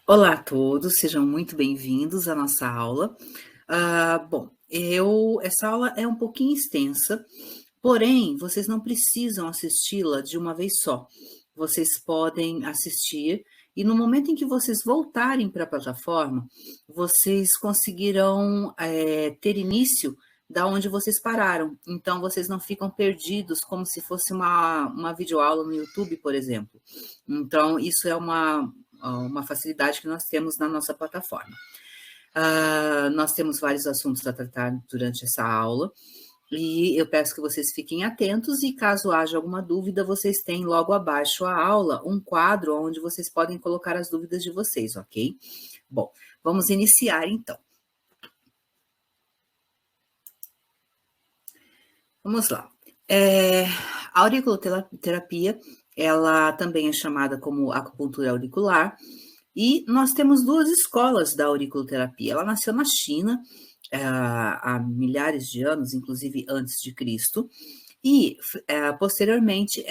Olá a todos, sejam muito bem-vindos à nossa aula. Essa aula é um pouquinho extensa, porém, vocês não precisam assisti-la de uma vez só. Vocês podem assistir e no momento em que vocês voltarem para a plataforma, vocês conseguirão ter início da onde vocês pararam. Então, vocês não ficam perdidos como se fosse uma videoaula no YouTube, por exemplo. Então, isso é uma facilidade que nós temos na nossa plataforma. Nós temos vários assuntos a tratar durante essa aula, e eu peço que vocês fiquem atentos, e caso haja alguma dúvida, vocês têm logo abaixo a aula um quadro onde vocês podem colocar as dúvidas de vocês, ok? Bom, vamos iniciar então. Vamos lá. A auriculoterapia, ela também é chamada como acupuntura auricular, e nós temos duas escolas da auriculoterapia. Ela nasceu na China há milhares de anos, inclusive antes de Cristo, e posteriormente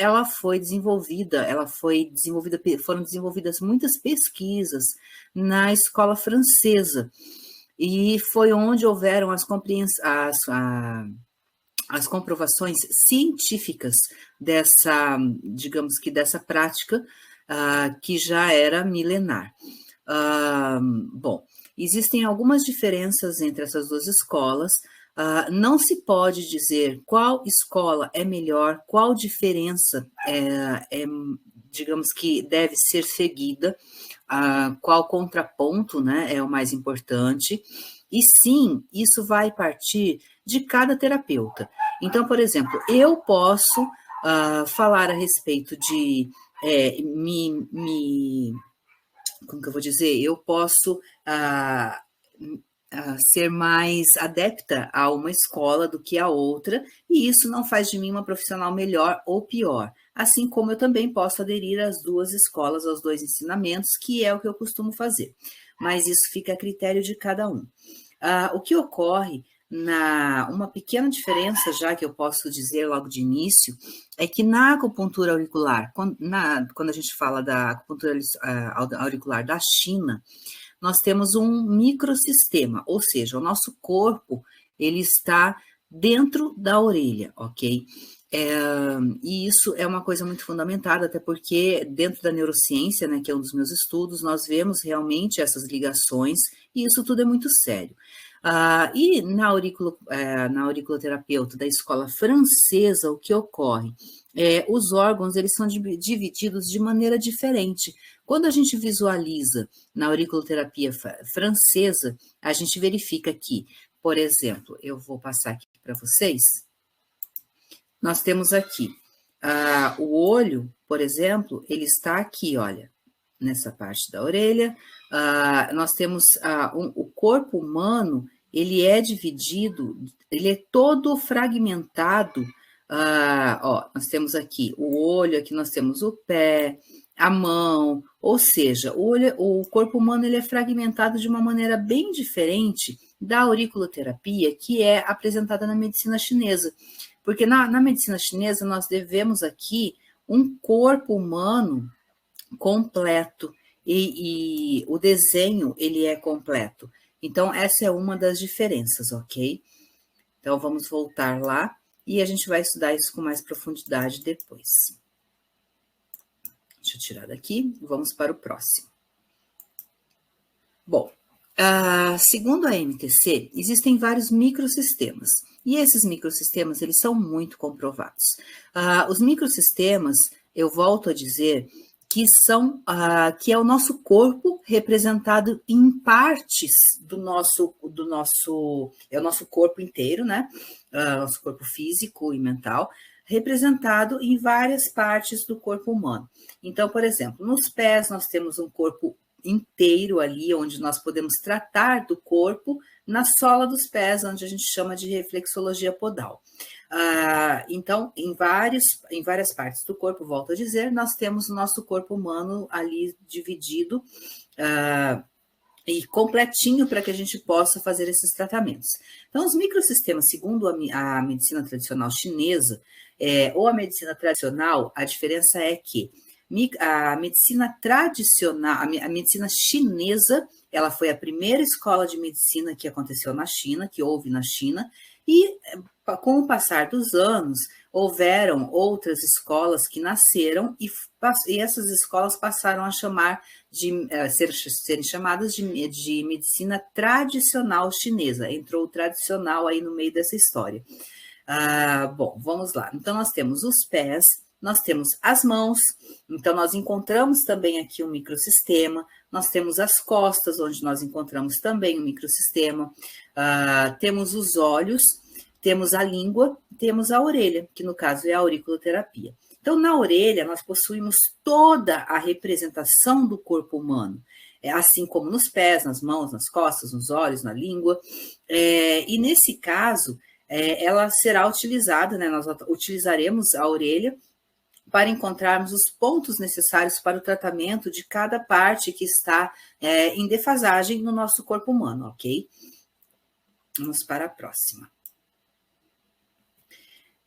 foram desenvolvidas muitas pesquisas na escola francesa, e foi onde houveram as comprovações científicas dessa prática, que já era milenar. Bom, existem algumas diferenças entre essas duas escolas. Não se pode dizer qual escola é melhor, qual diferença digamos que deve ser seguida, qual contraponto, né, é o mais importante. E sim, isso vai partir de cada terapeuta. Então, por exemplo, eu posso falar a respeito de como que eu vou dizer? Eu posso ser mais adepta a uma escola do que a outra, e isso não faz de mim uma profissional melhor ou pior. Assim como eu também posso aderir às duas escolas, aos dois ensinamentos, que é o que eu costumo fazer. Mas isso fica a critério de cada um. O que ocorre, uma pequena diferença, já que eu posso dizer logo de início, é que na acupuntura auricular, quando a gente fala da acupuntura auricular da China, nós temos um microsistema, ou seja, o nosso corpo, ele está dentro da orelha, ok? E isso é uma coisa muito fundamentada, até porque dentro da neurociência, né, que é um dos meus estudos, nós vemos realmente essas ligações, e isso tudo é muito sério. E na auriculoterapeuta da escola francesa, o que ocorre? Os órgãos, eles são divididos de maneira diferente. Quando a gente visualiza na auriculoterapia francesa, a gente verifica que, por exemplo, eu vou passar aqui para vocês, nós temos aqui o olho, por exemplo, ele está aqui, olha, nessa parte da orelha. Nós temos o corpo humano, ele é dividido, ele é todo fragmentado. Nós temos aqui o olho, aqui nós temos o pé, a mão, ou seja, o corpo humano ele é fragmentado de uma maneira bem diferente da auriculoterapia que é apresentada na medicina chinesa. Porque na medicina chinesa nós devemos aqui um corpo humano completo, e o desenho ele é completo. Então, essa é uma das diferenças, ok? Então, vamos voltar lá e a gente vai estudar isso com mais profundidade depois. Deixa eu tirar daqui, vamos para o próximo. Bom, segundo a MTC, existem vários microsistemas, e esses microsistemas, eles são muito comprovados. Os microsistemas, eu volto a dizer, que é o nosso corpo representado em partes é o nosso corpo inteiro, né? Nosso corpo físico e mental, representado em várias partes do corpo humano. Então, por exemplo, nos pés nós temos um corpo inteiro ali, onde nós podemos tratar do corpo na sola dos pés, onde a gente chama de reflexologia podal. Então, em várias partes do corpo, volto a dizer, nós temos o nosso corpo humano ali dividido e completinho para que a gente possa fazer esses tratamentos. Então, os microsistemas, segundo a medicina tradicional chinesa, ou a medicina tradicional, a diferença é que A medicina tradicional, a medicina chinesa, ela foi a primeira escola de medicina que aconteceu na China, que houve na China, e com o passar dos anos, houveram outras escolas que nasceram e essas escolas passaram a chamar serem chamadas de medicina tradicional chinesa. Entrou o tradicional aí no meio dessa história. Bom, vamos lá. Então, nós temos os pés, nós temos as mãos, então nós encontramos também aqui um microsistema, nós temos as costas, onde nós encontramos também um microsistema, temos os olhos, temos a língua, temos a orelha, que no caso é a auriculoterapia. Então, na orelha, nós possuímos toda a representação do corpo humano, assim como nos pés, nas mãos, nas costas, nos olhos, na língua, e nesse caso, ela será utilizada, né? Nós utilizaremos a orelha para encontrarmos os pontos necessários para o tratamento de cada parte que está em defasagem no nosso corpo humano, ok? Vamos para a próxima.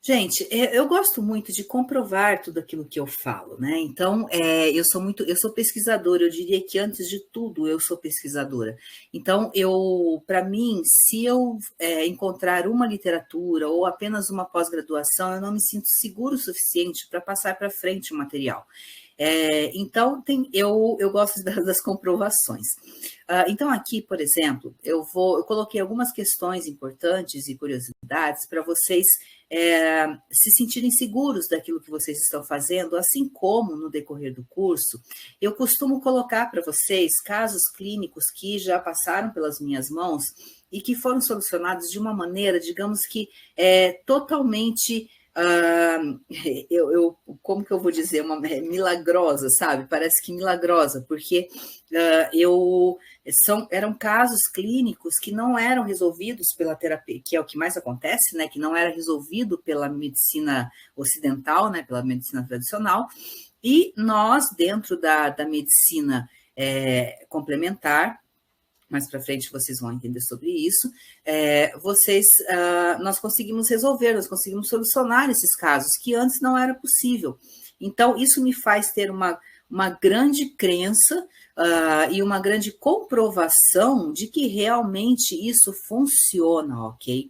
Gente, eu gosto muito de comprovar tudo aquilo que eu falo, né? Então, eu sou pesquisadora, eu diria que antes de tudo eu sou pesquisadora. Então, para mim, se eu encontrar uma literatura ou apenas uma pós-graduação, eu não me sinto seguro o suficiente para passar para frente o material. Então, eu gosto das comprovações. Então, aqui, por exemplo, eu coloquei algumas questões importantes e curiosidades para vocês se sentirem seguros daquilo que vocês estão fazendo, assim como no decorrer do curso, eu costumo colocar para vocês casos clínicos que já passaram pelas minhas mãos e que foram solucionados de uma maneira, digamos que totalmente... como que eu vou dizer, milagrosa, sabe? Parece que milagrosa, porque eram casos clínicos que não eram resolvidos pela terapia, que é o que mais acontece, né? Que não era resolvido pela medicina ocidental, né? Pela medicina tradicional, e nós, dentro da medicina complementar, mais para frente vocês vão entender sobre isso, nós conseguimos resolver, nós conseguimos solucionar esses casos que antes não era possível. Então, isso me faz ter uma grande crença e uma grande comprovação de que realmente isso funciona, ok?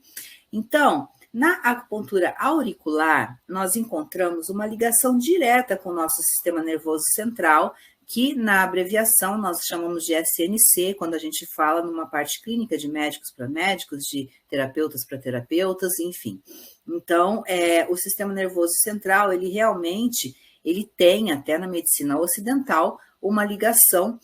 Então, na acupuntura auricular, nós encontramos uma ligação direta com o nosso sistema nervoso central, que na abreviação nós chamamos de SNC, quando a gente fala numa parte clínica de médicos para médicos, de terapeutas para terapeutas, enfim. Então, o sistema nervoso central, ele realmente, ele tem, até na medicina ocidental, uma ligação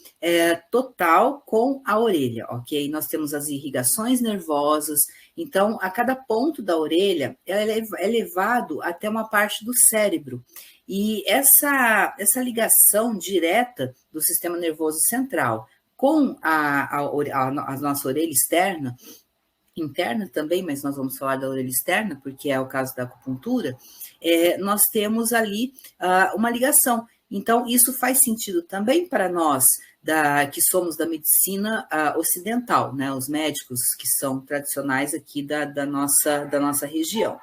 total com a orelha, ok? Nós temos as irrigações nervosas, então, a cada ponto da orelha, ela é levado até uma parte do cérebro. E essa ligação direta do sistema nervoso central com a nossa orelha externa, interna também, mas nós vamos falar da orelha externa, porque é o caso da acupuntura, nós temos ali uma ligação. Então, isso faz sentido também para nós, que somos da medicina ocidental, né? Os médicos que são tradicionais aqui da nossa região.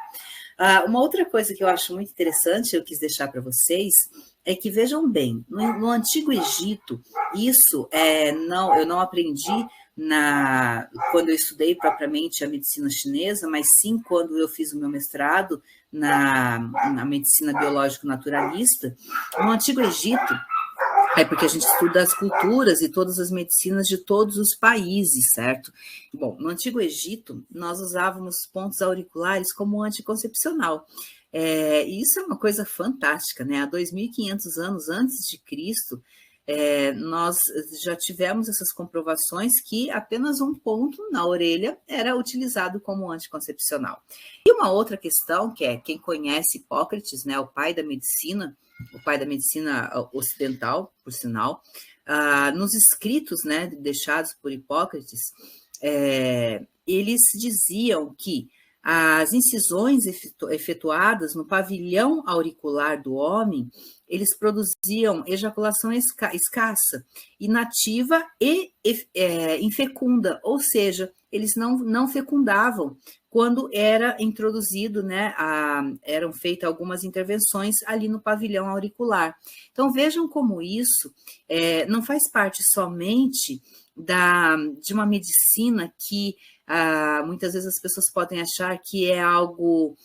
Uma outra coisa que eu acho muito interessante, eu quis deixar para vocês, é que vejam bem, no Antigo Egito, isso eu não aprendi quando eu estudei propriamente a medicina chinesa, mas sim quando eu fiz o meu mestrado na medicina biológico-naturalista. No Antigo Egito, porque a gente estuda as culturas e todas as medicinas de todos os países, certo? Bom, no Antigo Egito, nós usávamos pontos auriculares como anticoncepcional. E isso é uma coisa fantástica, né? Há 2.500 anos antes de Cristo, nós já tivemos essas comprovações que apenas um ponto na orelha era utilizado como anticoncepcional. E uma outra questão, que é quem conhece Hipócrates, né, o pai da medicina ocidental, por sinal, nos escritos, né, deixados por Hipócrates, eles diziam que as incisões efetuadas no pavilhão auricular do homem, eles produziam ejaculação escassa, inativa e infecunda, ou seja, eles não fecundavam quando era introduzido, né, eram feitas algumas intervenções ali no pavilhão auricular. Então, vejam como isso não faz parte somente de uma medicina que muitas vezes as pessoas podem achar que é algo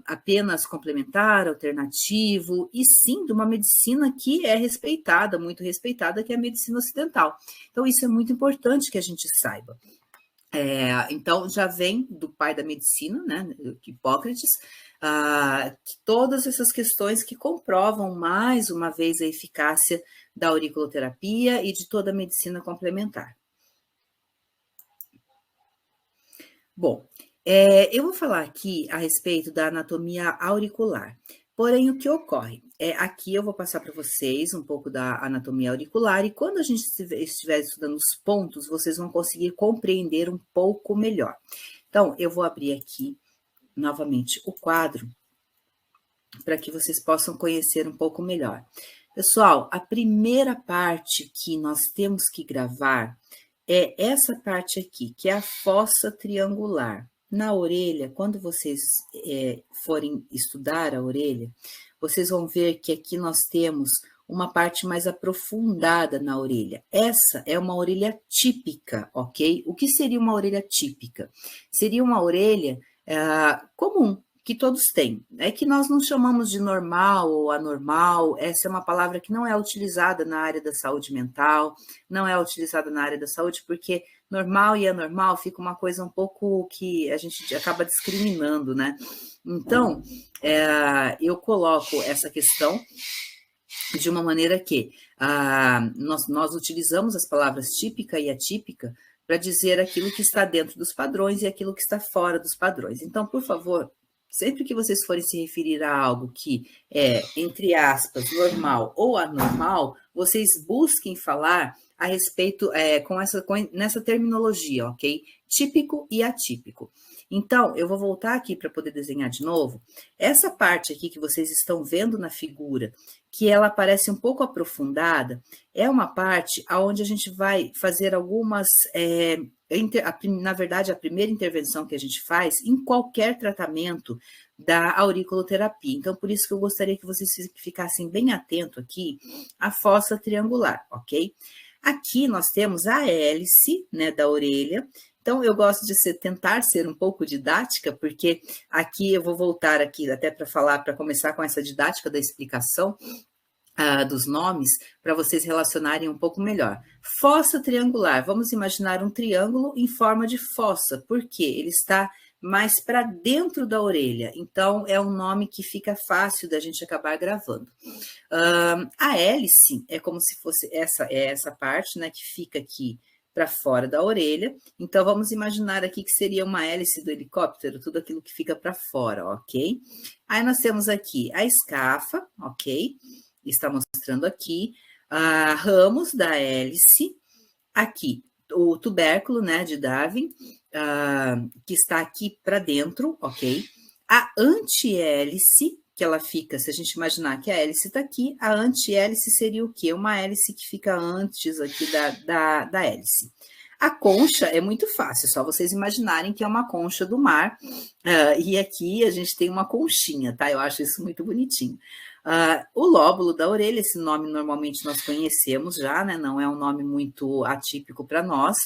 apenas complementar, alternativo, e sim de uma medicina que é respeitada, muito respeitada, que é a medicina ocidental. Então, isso é muito importante que a gente saiba. Então, já vem do pai da medicina, né, Hipócrates, todas essas questões que comprovam mais uma vez a eficácia da auriculoterapia e de toda a medicina complementar. Bom, eu vou falar aqui a respeito da anatomia auricular. Porém, o que ocorre? Aqui eu vou passar para vocês um pouco da anatomia auricular, e quando a gente estiver estudando os pontos, vocês vão conseguir compreender um pouco melhor. Então, eu vou abrir aqui novamente o quadro para que vocês possam conhecer um pouco melhor. Pessoal, a primeira parte que nós temos que gravar é essa parte aqui, que é a fossa triangular. Na orelha, quando vocês forem estudar a orelha, vocês vão ver que aqui nós temos uma parte mais aprofundada na orelha. Essa é uma orelha típica, ok? O que seria uma orelha típica? Seria uma orelha comum, que todos têm. É que nós não chamamos de normal ou anormal, essa é uma palavra que não é utilizada na área da saúde mental, não é utilizada na área da saúde, porque normal e anormal fica uma coisa um pouco que a gente acaba discriminando, né? Então, eu coloco essa questão de uma maneira que nós utilizamos as palavras típica e atípica para dizer aquilo que está dentro dos padrões e aquilo que está fora dos padrões. Então, por favor, sempre que vocês forem se referir a algo que é, entre aspas, normal ou anormal, vocês busquem falar a respeito nessa terminologia, ok? Típico e atípico. Então, eu vou voltar aqui para poder desenhar de novo. Essa parte aqui que vocês estão vendo na figura, que ela parece um pouco aprofundada, é uma parte onde a gente vai fazer algumas... na verdade, a primeira intervenção que a gente faz em qualquer tratamento da auriculoterapia. Então, por isso que eu gostaria que vocês ficassem bem atentos aqui à fossa triangular, ok? Aqui nós temos a hélice, né, da orelha. Então, eu gosto de tentar ser um pouco didática, porque aqui eu vou voltar aqui até para começar com essa didática da explicação dos nomes, para vocês relacionarem um pouco melhor. Fossa triangular, vamos imaginar um triângulo em forma de fossa, porque ele está mais para dentro da orelha, então é um nome que fica fácil da gente acabar gravando. A hélice é como se fosse essa parte, né, que fica aqui para fora da orelha, então vamos imaginar aqui que seria uma hélice do helicóptero, tudo aquilo que fica para fora, ok? Aí nós temos aqui a escafa, ok? Está mostrando aqui, ramos da hélice, aqui o tubérculo, né, de Darwin, que está aqui para dentro, ok? A antihélice, que ela fica, se a gente imaginar que a hélice está aqui, a antihélice seria o quê? Uma hélice que fica antes aqui da hélice. A concha é muito fácil, só vocês imaginarem que é uma concha do mar, e aqui a gente tem uma conchinha, tá? Eu acho isso muito bonitinho. O lóbulo da orelha, esse nome normalmente nós conhecemos já, né? Não é um nome muito atípico para nós.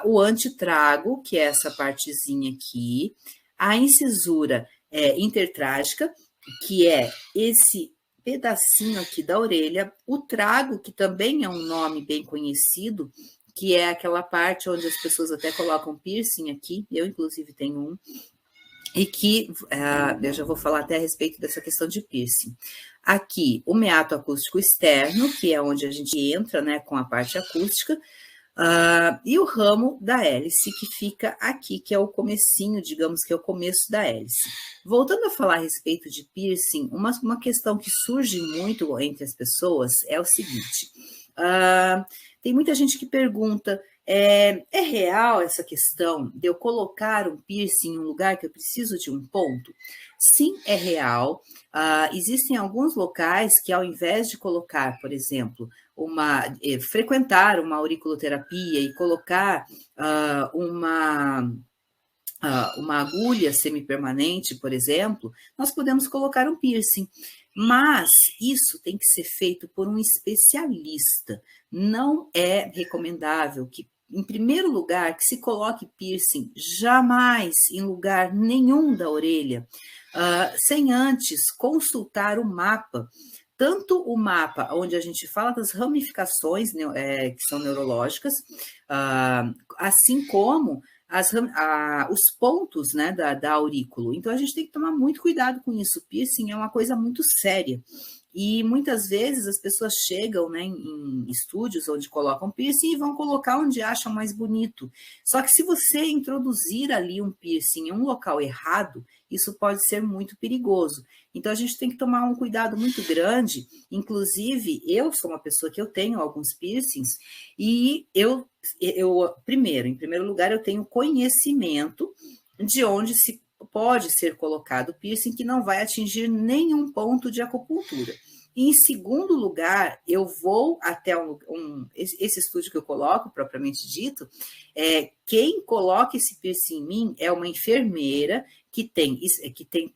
O antitrago, que é essa partezinha aqui. A incisura intertrágica, que é esse pedacinho aqui da orelha. O trago, que também é um nome bem conhecido, que é aquela parte onde as pessoas até colocam piercing aqui. Eu, inclusive, tenho um. E que, eu já vou falar até a respeito dessa questão de piercing. Aqui, o meato acústico externo, que é onde a gente entra, né, com a parte acústica, e o ramo da hélice, que fica aqui, que é o comecinho, digamos que é o começo da hélice. Voltando a falar a respeito de piercing, uma questão que surge muito entre as pessoas é o seguinte, tem muita gente que pergunta, É real essa questão de eu colocar um piercing em um lugar que eu preciso de um ponto? Sim, é real. Existem alguns locais que, ao invés de colocar, por exemplo, frequentar uma auriculoterapia e colocar uma agulha semipermanente, por exemplo, nós podemos colocar um piercing. Mas isso tem que ser feito por um especialista. Não é recomendável que, em primeiro lugar, que se coloque piercing jamais em lugar nenhum da orelha, sem antes consultar o mapa. Tanto o mapa, onde a gente fala das ramificações que são neurológicas, assim como os pontos, né, da aurículo. Então, a gente tem que tomar muito cuidado com isso. O piercing é uma coisa muito séria. E muitas vezes as pessoas chegam, né, em estúdios onde colocam piercing e vão colocar onde acham mais bonito. Só que se você introduzir ali um piercing em um local errado, isso pode ser muito perigoso. Então a gente tem que tomar um cuidado muito grande. Inclusive, eu sou uma pessoa que eu tenho alguns piercings e em primeiro lugar, eu tenho conhecimento de onde se pode ser colocado piercing que não vai atingir nenhum ponto de acupuntura. E, em segundo lugar, eu vou até esse estúdio que eu coloco, propriamente dito, quem coloca esse piercing em mim é uma enfermeira que tem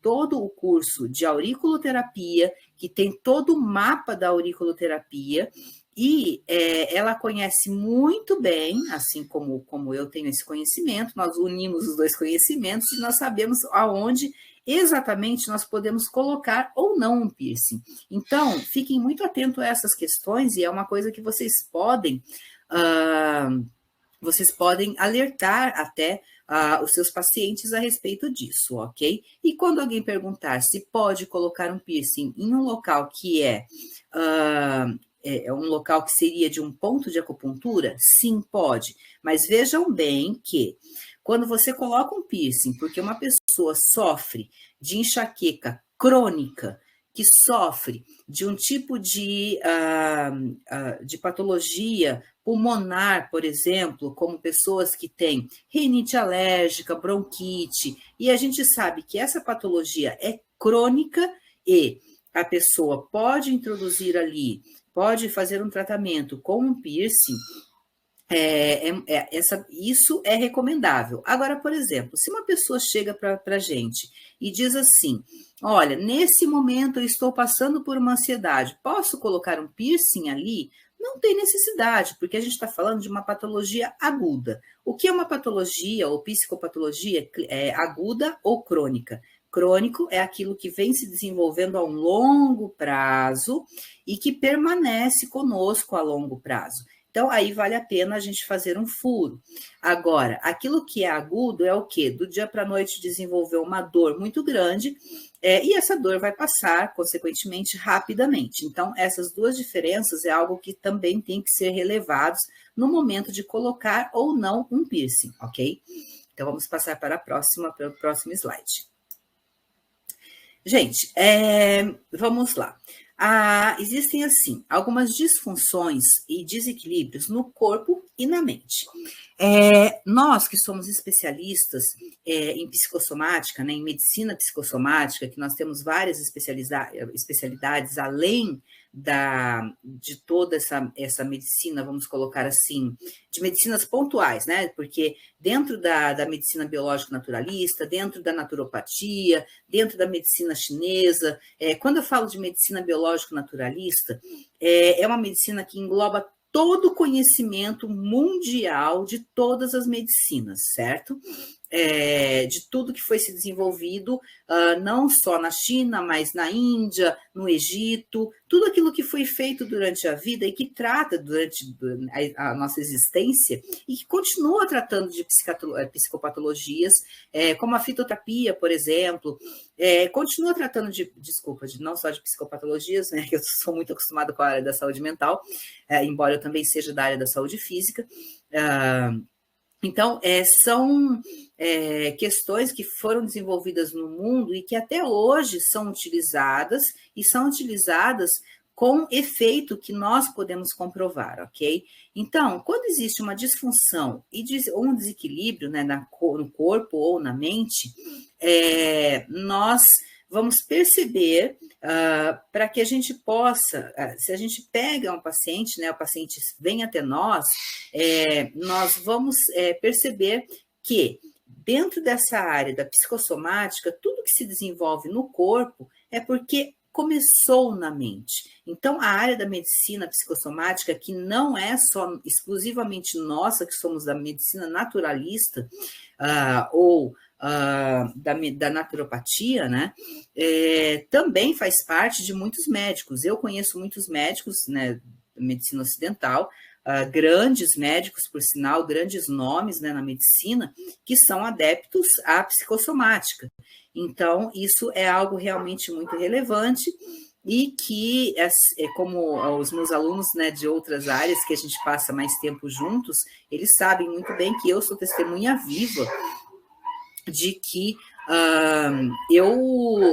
todo o curso de auriculoterapia, que tem todo o mapa da auriculoterapia, e ela conhece muito bem, assim como eu tenho esse conhecimento, nós unimos os dois conhecimentos e nós sabemos aonde exatamente nós podemos colocar ou não um piercing. Então, fiquem muito atentos a essas questões, e é uma coisa que vocês podem alertar até os seus pacientes a respeito disso, ok? E quando alguém perguntar se pode colocar um piercing em um local que é um local que seria de um ponto de acupuntura, sim, pode. Mas vejam bem que quando você coloca um piercing, porque uma pessoa sofre de enxaqueca crônica, que sofre de um tipo de patologia pulmonar, por exemplo, como pessoas que têm rinite alérgica, bronquite, e a gente sabe que essa patologia é crônica e a pessoa pode introduzir ali, pode fazer um tratamento com um piercing, isso é recomendável. Agora, por exemplo, se uma pessoa chega para a gente e diz assim, olha, nesse momento eu estou passando por uma ansiedade, posso colocar um piercing ali? Não tem necessidade, porque a gente está falando de uma patologia aguda. O que é uma patologia ou psicopatologia aguda ou crônica? Crônico é aquilo que vem se desenvolvendo a um longo prazo e que permanece conosco a longo prazo. Então, aí vale a pena a gente fazer um furo. Agora, aquilo que é agudo é o quê? Do dia para a noite desenvolveu uma dor muito grande, e essa dor vai passar, consequentemente, rapidamente. Então, essas duas diferenças é algo que também tem que ser relevados no momento de colocar ou não um piercing, ok? Então, vamos passar para o próximo slide. Gente, vamos lá. Existem, assim, algumas disfunções e desequilíbrios no corpo e na mente. Nós que somos especialistas em psicossomática, né, em medicina psicossomática, que nós temos várias especialidades além de toda essa medicina, vamos colocar assim, de medicinas pontuais, né? Porque dentro da medicina biológico-naturalista, dentro da naturopatia, dentro da medicina chinesa, quando eu falo de medicina biológico-naturalista, é uma medicina que engloba todo o conhecimento mundial de todas as medicinas, certo? De tudo que foi se desenvolvido, não só na China, mas na Índia, no Egito, tudo aquilo que foi feito durante a vida e que trata durante a nossa existência e que continua tratando de psicopatologias, como a fitoterapia, por exemplo, continua tratando não só de psicopatologias, né, que eu sou muito acostumada com a área da saúde mental, embora eu também seja da área da saúde física. Então, são questões que foram desenvolvidas no mundo e que até hoje são utilizadas com efeito que nós podemos comprovar, ok? Então, quando existe uma disfunção ou um desequilíbrio, né, no corpo ou na mente, nós vamos perceber, para que a gente possa, se a gente pega um paciente, né, o paciente vem até nós, nós vamos perceber que dentro dessa área da psicossomática, tudo que se desenvolve no corpo é porque começou na mente. Então, a área da medicina psicossomática, que não é só exclusivamente nossa, que somos da medicina naturalista, ou da naturopatia, né, também faz parte de muitos médicos. Eu conheço muitos médicos, né, da medicina ocidental, grandes médicos, por sinal, grandes nomes, né, na medicina, que são adeptos à psicossomática. Então, isso é algo realmente muito relevante e que, como os meus alunos, né, de outras áreas, que a gente passa mais tempo juntos, eles sabem muito bem que eu sou testemunha viva de que eu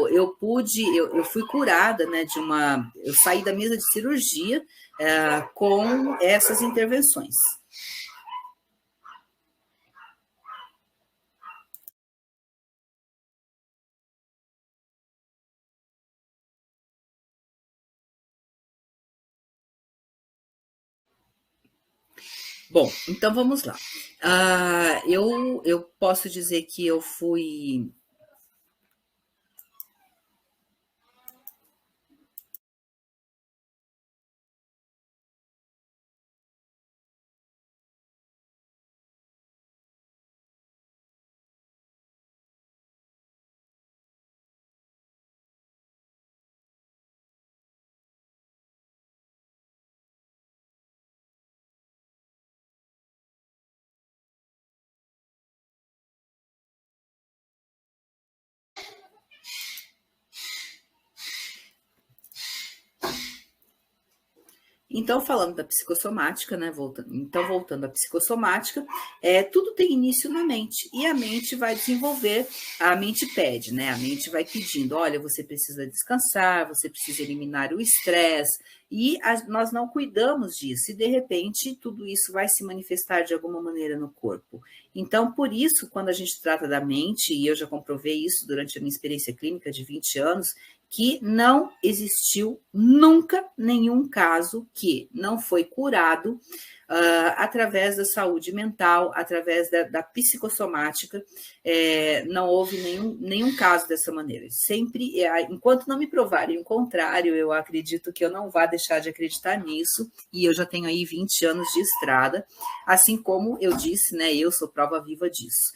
fui curada, né, eu saí da mesa de cirurgia com essas intervenções. Bom, então vamos lá. Eu posso dizer que eu fui. Então, falando da psicossomática, né? Voltando à psicossomática, tudo tem início na mente, e a mente vai desenvolver, a mente pede, né? A mente vai pedindo: olha, você precisa descansar, você precisa eliminar o estresse, e nós não cuidamos disso, e de repente tudo isso vai se manifestar de alguma maneira no corpo. Então, por isso, quando a gente trata da mente, e eu já comprovei isso durante a minha experiência clínica de 20 anos, que não existiu nunca nenhum caso que não foi curado através da saúde mental, através da psicossomática, não houve nenhum caso dessa maneira. Sempre, enquanto não me provarem o contrário, eu acredito que eu não vá deixar de acreditar nisso, e eu já tenho aí 20 anos de estrada, assim como eu disse, né, eu sou prova viva disso.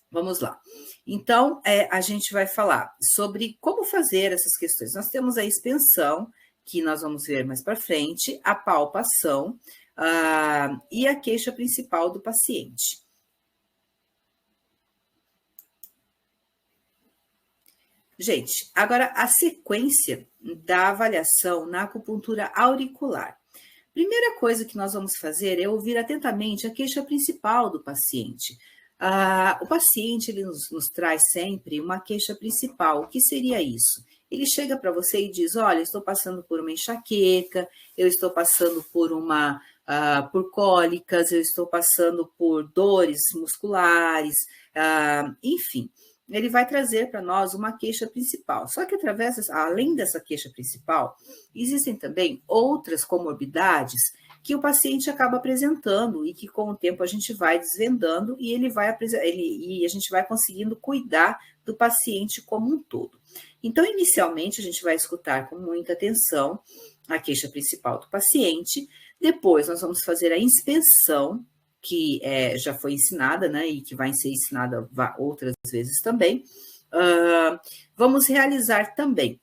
Vamos lá. Então, a gente vai falar sobre como fazer essas questões. Nós temos a expensão, que nós vamos ver mais para frente, a palpação e a queixa principal do paciente. Gente, agora a sequência da avaliação na acupuntura auricular. Primeira coisa que nós vamos fazer é ouvir atentamente a queixa principal do paciente. O paciente ele nos traz sempre uma queixa principal. O que seria isso? Ele chega para você e diz: olha, estou passando por uma enxaqueca, eu estou passando por cólicas, eu estou passando por dores musculares, enfim. Ele vai trazer para nós uma queixa principal. Só que além dessa queixa principal, existem também outras comorbidades que o paciente acaba apresentando e que com o tempo a gente vai desvendando e a gente vai conseguindo cuidar do paciente como um todo. Então, inicialmente, a gente vai escutar com muita atenção a queixa principal do paciente, depois nós vamos fazer a inspeção, que já foi ensinada, né, e que vai ser ensinada outras vezes também. Vamos realizar também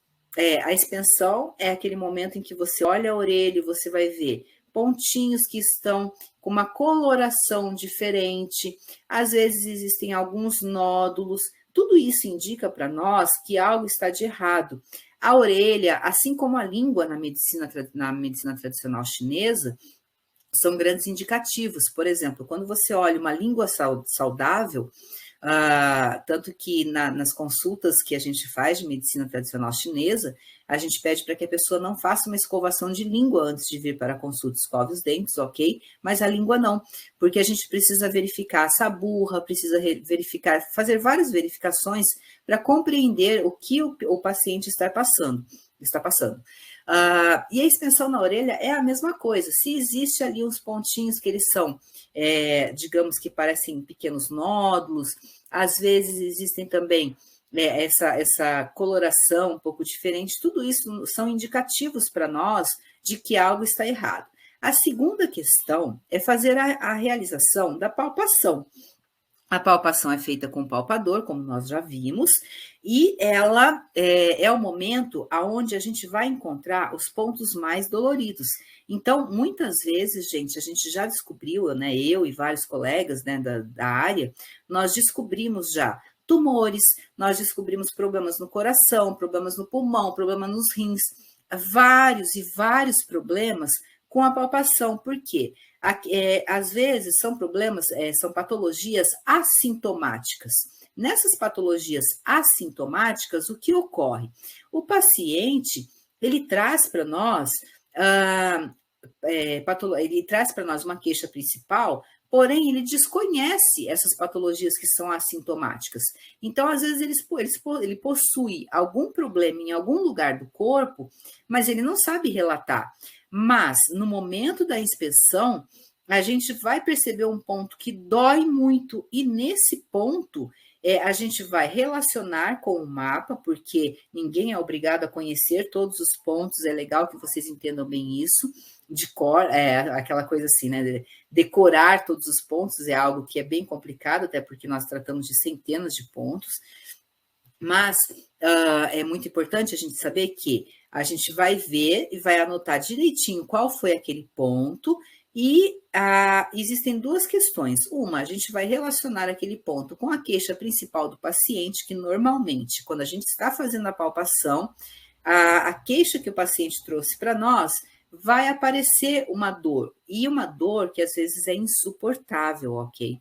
a inspeção, é aquele momento em que você olha a orelha e você vai ver pontinhos que estão com uma coloração diferente, às vezes existem alguns nódulos, tudo isso indica para nós que algo está de errado. A orelha, assim como a língua na medicina tradicional chinesa, são grandes indicativos. Por exemplo, quando você olha uma língua saudável, Tanto que nas consultas que a gente faz de medicina tradicional chinesa, a gente pede para que a pessoa não faça uma escovação de língua antes de vir para a consulta, escove os dentes, ok? Mas a língua não, porque a gente precisa verificar a saburra, precisa verificar, fazer várias verificações para compreender o que o paciente está passando. E a extensão na orelha é a mesma coisa. Se existe ali uns pontinhos que eles são, digamos que parecem pequenos nódulos, às vezes existem também essa coloração um pouco diferente, tudo isso são indicativos para nós de que algo está errado. A segunda questão é fazer a realização da palpação. A palpação é feita com palpador, como nós já vimos, e ela é o momento onde a gente vai encontrar os pontos mais doloridos. Então, muitas vezes, gente, a gente já descobriu, né, eu e vários colegas, né, da área, nós descobrimos já tumores, nós descobrimos problemas no coração, problemas no pulmão, problemas nos rins, vários e vários problemas com a palpação. Por quê? Às vezes são problemas, são patologias assintomáticas. Nessas patologias assintomáticas, o que ocorre? O paciente, ele traz para nós, ele traz para nós uma queixa principal, porém ele desconhece essas patologias que são assintomáticas. Então, às vezes, ele possui algum problema em algum lugar do corpo, mas ele não sabe relatar. Mas, no momento da inspeção, a gente vai perceber um ponto que dói muito, e nesse ponto, a gente vai relacionar com o mapa, porque ninguém é obrigado a conhecer todos os pontos, é legal que vocês entendam bem isso, de cor, aquela coisa assim, né? Decorar todos os pontos é algo que é bem complicado, até porque nós tratamos de centenas de pontos, mas é muito importante a gente saber que a gente vai ver e vai anotar direitinho qual foi aquele ponto, e existem duas questões. Uma, a gente vai relacionar aquele ponto com a queixa principal do paciente, que normalmente, quando a gente está fazendo a palpação, a queixa que o paciente trouxe para nós, vai aparecer uma dor, e uma dor que às vezes é insuportável, ok?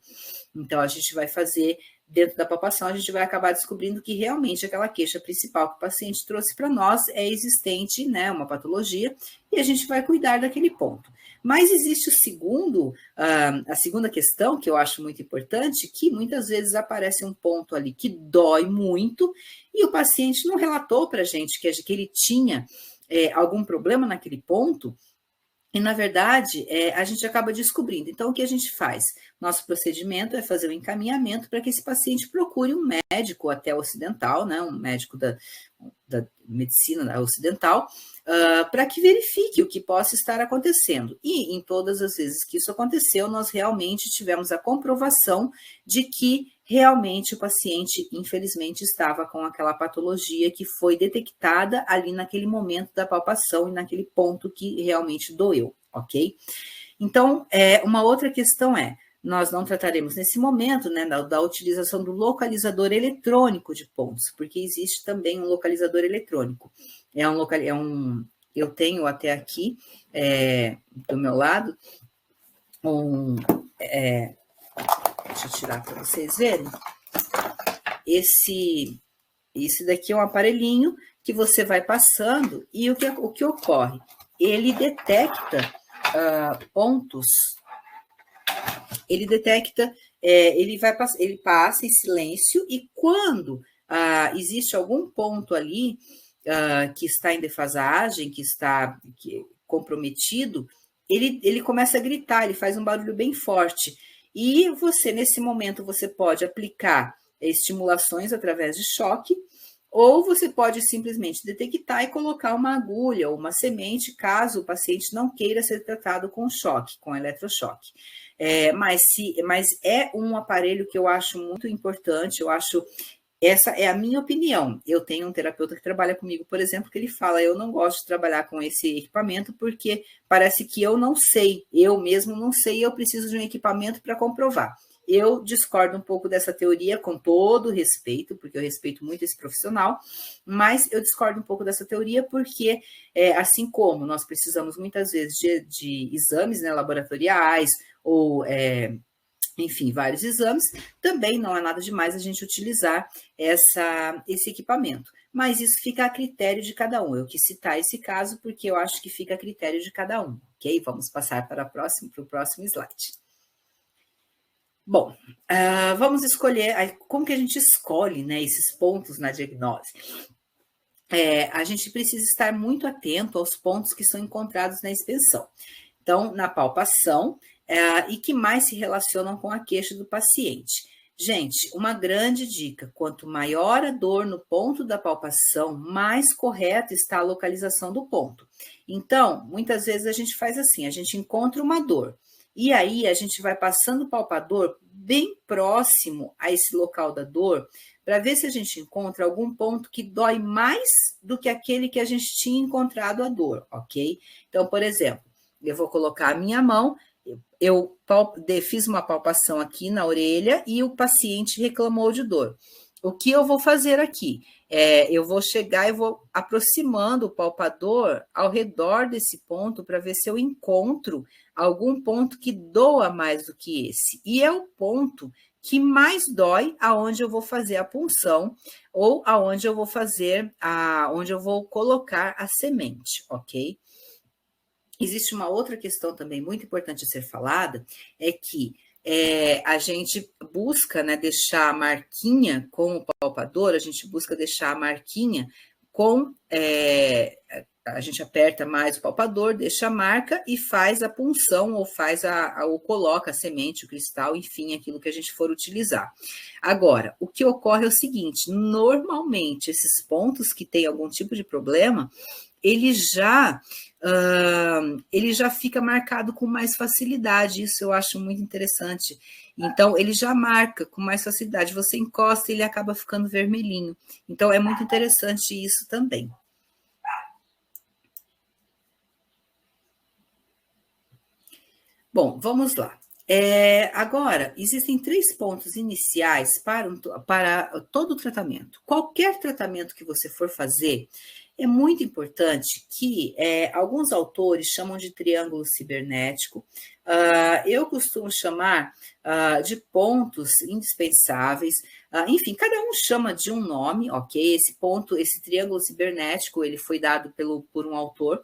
Então, a gente vai fazer, dentro da palpação, a gente vai acabar descobrindo que realmente aquela queixa principal que o paciente trouxe para nós é existente, né, uma patologia, e a gente vai cuidar daquele ponto. Mas existe a segunda questão, que eu acho muito importante, que muitas vezes aparece um ponto ali que dói muito, e o paciente não relatou para a gente que ele tinha algum problema naquele ponto, e, na verdade, a gente acaba descobrindo. Então, o que a gente faz? Nosso procedimento é fazer o encaminhamento para que esse paciente procure um médico até ocidental, né, um médico da medicina ocidental, para que verifique o que possa estar acontecendo. E, em todas as vezes que isso aconteceu, nós realmente tivemos a comprovação de que realmente o paciente, infelizmente, estava com aquela patologia que foi detectada ali naquele momento da palpação e naquele ponto que realmente doeu, ok? Então, uma outra questão nós não trataremos nesse momento, né, da utilização do localizador eletrônico de pontos, porque existe também um localizador eletrônico. Eu tenho até aqui, do meu lado, deixa eu tirar para vocês verem. Esse daqui é um aparelhinho que você vai passando, e o que ocorre? Ele detecta pontos, ele passa em silêncio, e quando existe algum ponto ali que está em defasagem, que está comprometido, ele começa a gritar, ele faz um barulho bem forte. E você, nesse momento, você pode aplicar estimulações através de choque, ou você pode simplesmente detectar e colocar uma agulha ou uma semente, caso o paciente não queira ser tratado com choque, com eletrochoque. Mas é um aparelho que eu acho muito importante, essa é a minha opinião. Eu tenho um terapeuta que trabalha comigo, por exemplo, que ele fala: eu não gosto de trabalhar com esse equipamento porque parece que eu não sei, eu mesmo não sei, eu preciso de um equipamento para comprovar. Eu discordo um pouco dessa teoria, com todo respeito, porque eu respeito muito esse profissional, mas eu discordo um pouco dessa teoria porque, assim como nós precisamos muitas vezes de exames, né, laboratoriais, ou enfim, vários exames, também não é nada demais a gente utilizar esse equipamento. Mas isso fica a critério de cada um. Eu quis citar esse caso porque eu acho que fica a critério de cada um, ok? Vamos passar para o próximo slide. Bom, vamos escolher, como que a gente escolhe, né, esses pontos na diagnose? A gente precisa estar muito atento aos pontos que são encontrados na inspeção. Então, na palpação, e que mais se relacionam com a queixa do paciente. Gente, uma grande dica: quanto maior a dor no ponto da palpação, mais correta está a localização do ponto. Então, muitas vezes a gente faz assim: a gente encontra uma dor, e aí a gente vai passando o palpador bem próximo a esse local da dor, para ver se a gente encontra algum ponto que dói mais do que aquele que a gente tinha encontrado a dor, ok? Então, por exemplo, eu vou colocar a minha mão, eu fiz uma palpação aqui na orelha e o paciente reclamou de dor. O que eu vou fazer aqui? Eu vou chegar e vou aproximando o palpador ao redor desse ponto para ver se eu encontro algum ponto que doa mais do que esse. E é o ponto que mais dói aonde eu vou fazer a punção ou aonde eu vou fazer, onde eu vou colocar a semente, ok? Existe uma outra questão também muito importante a ser falada, é que a gente busca, né, deixar a marquinha com o palpador, a gente busca deixar a marquinha com... a gente aperta mais o palpador, deixa a marca e faz a punção, ou ou coloca a semente, o cristal, enfim, aquilo que a gente for utilizar. Agora, o que ocorre é o seguinte: normalmente, esses pontos que têm algum tipo de problema, ele já fica marcado com mais facilidade. Isso eu acho muito interessante. Então, ele já marca com mais facilidade. Você encosta e ele acaba ficando vermelhinho. Então, é muito interessante isso também. Bom, vamos lá. Agora, existem 3 pontos iniciais para todo o tratamento. Qualquer tratamento que você for fazer, é muito importante que alguns autores chamam de triângulo cibernético. Eu costumo chamar de pontos indispensáveis. Enfim, cada um chama de um nome, ok? Esse triângulo cibernético, ele foi dado por um autor,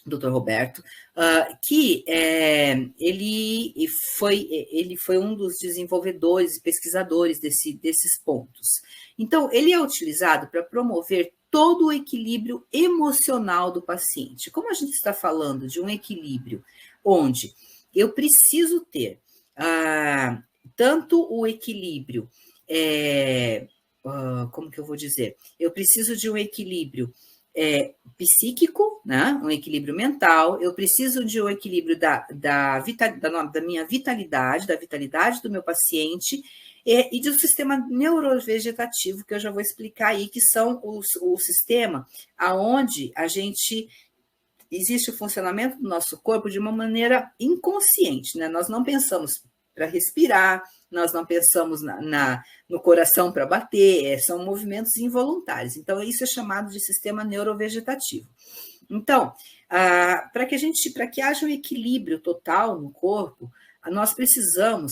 Dr. Roberto, que ele foi um dos desenvolvedores e pesquisadores desses pontos. Então, ele é utilizado para promover todo o equilíbrio emocional do paciente. Como a gente está falando de um equilíbrio onde eu preciso ter tanto o equilíbrio, como que eu vou dizer? Eu preciso de um equilíbrio psíquico, né? Um equilíbrio mental, eu preciso de um equilíbrio da minha vitalidade, da vitalidade do meu paciente, e do sistema neurovegetativo, que eu já vou explicar aí, que são o sistema aonde existe o funcionamento do nosso corpo de uma maneira inconsciente, né? Nós não pensamos para respirar, nós não pensamos no coração para bater, são movimentos involuntários. Então, isso é chamado de sistema neurovegetativo. Então, para que haja um equilíbrio total no corpo, nós precisamos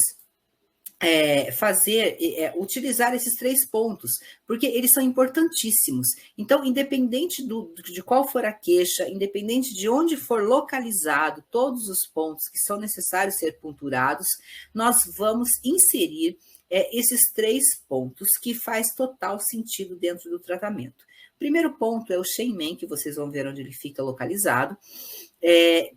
utilizar esses 3 pontos, porque eles são importantíssimos. Então, independente de qual for a queixa, independente de onde for localizado todos os pontos que são necessários ser punturados, nós vamos inserir esses 3 pontos que faz total sentido dentro do tratamento. O primeiro ponto é o Shenmen, que vocês vão ver onde ele fica localizado,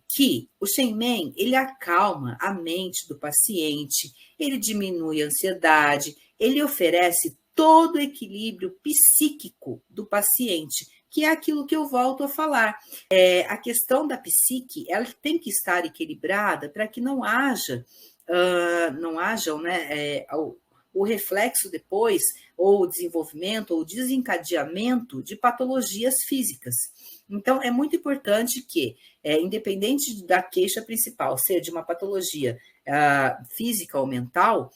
que o Shenmen, ele acalma a mente do paciente, ele diminui a ansiedade, ele oferece todo o equilíbrio psíquico do paciente, que é aquilo que eu volto a falar. A questão da psique, ela tem que estar equilibrada para que não hajam, né, o reflexo depois, ou o desenvolvimento, ou o desencadeamento de patologias físicas. Então, é muito importante que, independente da queixa principal ser de uma patologia física ou mental,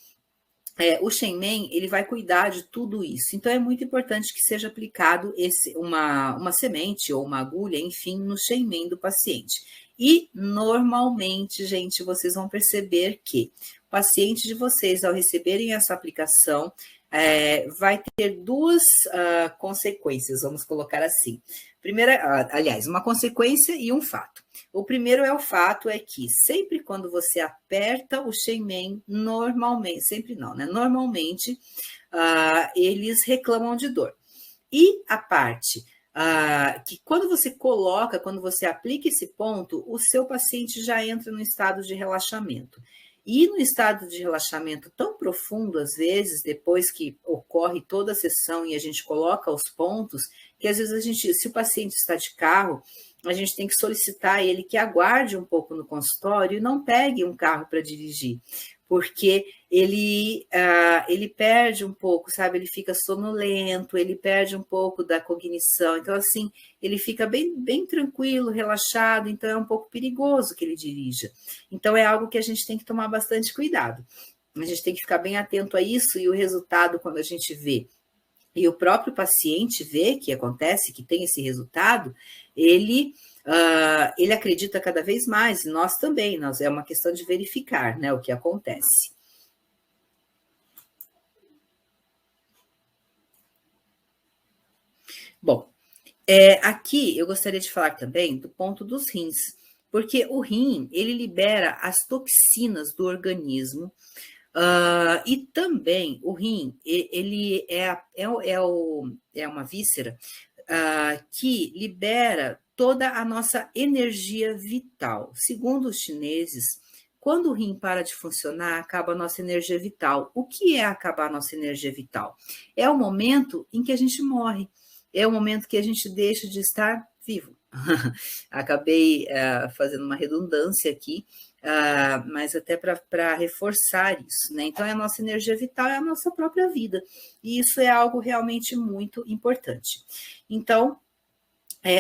o Shenmen, ele vai cuidar de tudo isso. Então, é muito importante que seja aplicado uma semente ou uma agulha, enfim, no Shenmen do paciente. E, normalmente, gente, vocês vão perceber que o paciente de vocês, ao receberem essa aplicação, vai ter duas consequências, vamos colocar assim. Primeira, aliás, uma consequência e um fato. O primeiro é o fato é que sempre quando você aperta o Shenmen, normalmente, sempre não, né? Normalmente, eles reclamam de dor. E a parte que quando você aplica esse ponto, o seu paciente já entra no estado de relaxamento. E no estado de relaxamento tão profundo, às vezes, depois que ocorre toda a sessão e a gente coloca os pontos, que às vezes se o paciente está de carro, a gente tem que solicitar ele que aguarde um pouco no consultório e não pegue um carro para dirigir, porque ele perde um pouco, sabe? Ele fica sonolento, ele perde um pouco da cognição. Então, assim, ele fica bem, bem tranquilo, relaxado, então é um pouco perigoso que ele dirija. Então, é algo que a gente tem que tomar bastante cuidado. A gente tem que ficar bem atento a isso e o resultado, quando a gente vê, e o próprio paciente vê que acontece, que tem esse resultado, ele acredita cada vez mais, e nós também, é uma questão de verificar, né, o que acontece. Bom, aqui eu gostaria de falar também do ponto dos rins, porque o rim, ele libera as toxinas do organismo, e também o rim, ele é uma víscera que libera toda a nossa energia vital. Segundo os chineses, quando o rim para de funcionar, acaba a nossa energia vital. O que é acabar a nossa energia vital? É o momento em que a gente morre, é o momento que a gente deixa de estar vivo. Acabei fazendo uma redundância aqui, mas até para reforçar isso, né? Então, a nossa energia vital é a nossa própria vida, e isso é algo realmente muito importante. Então,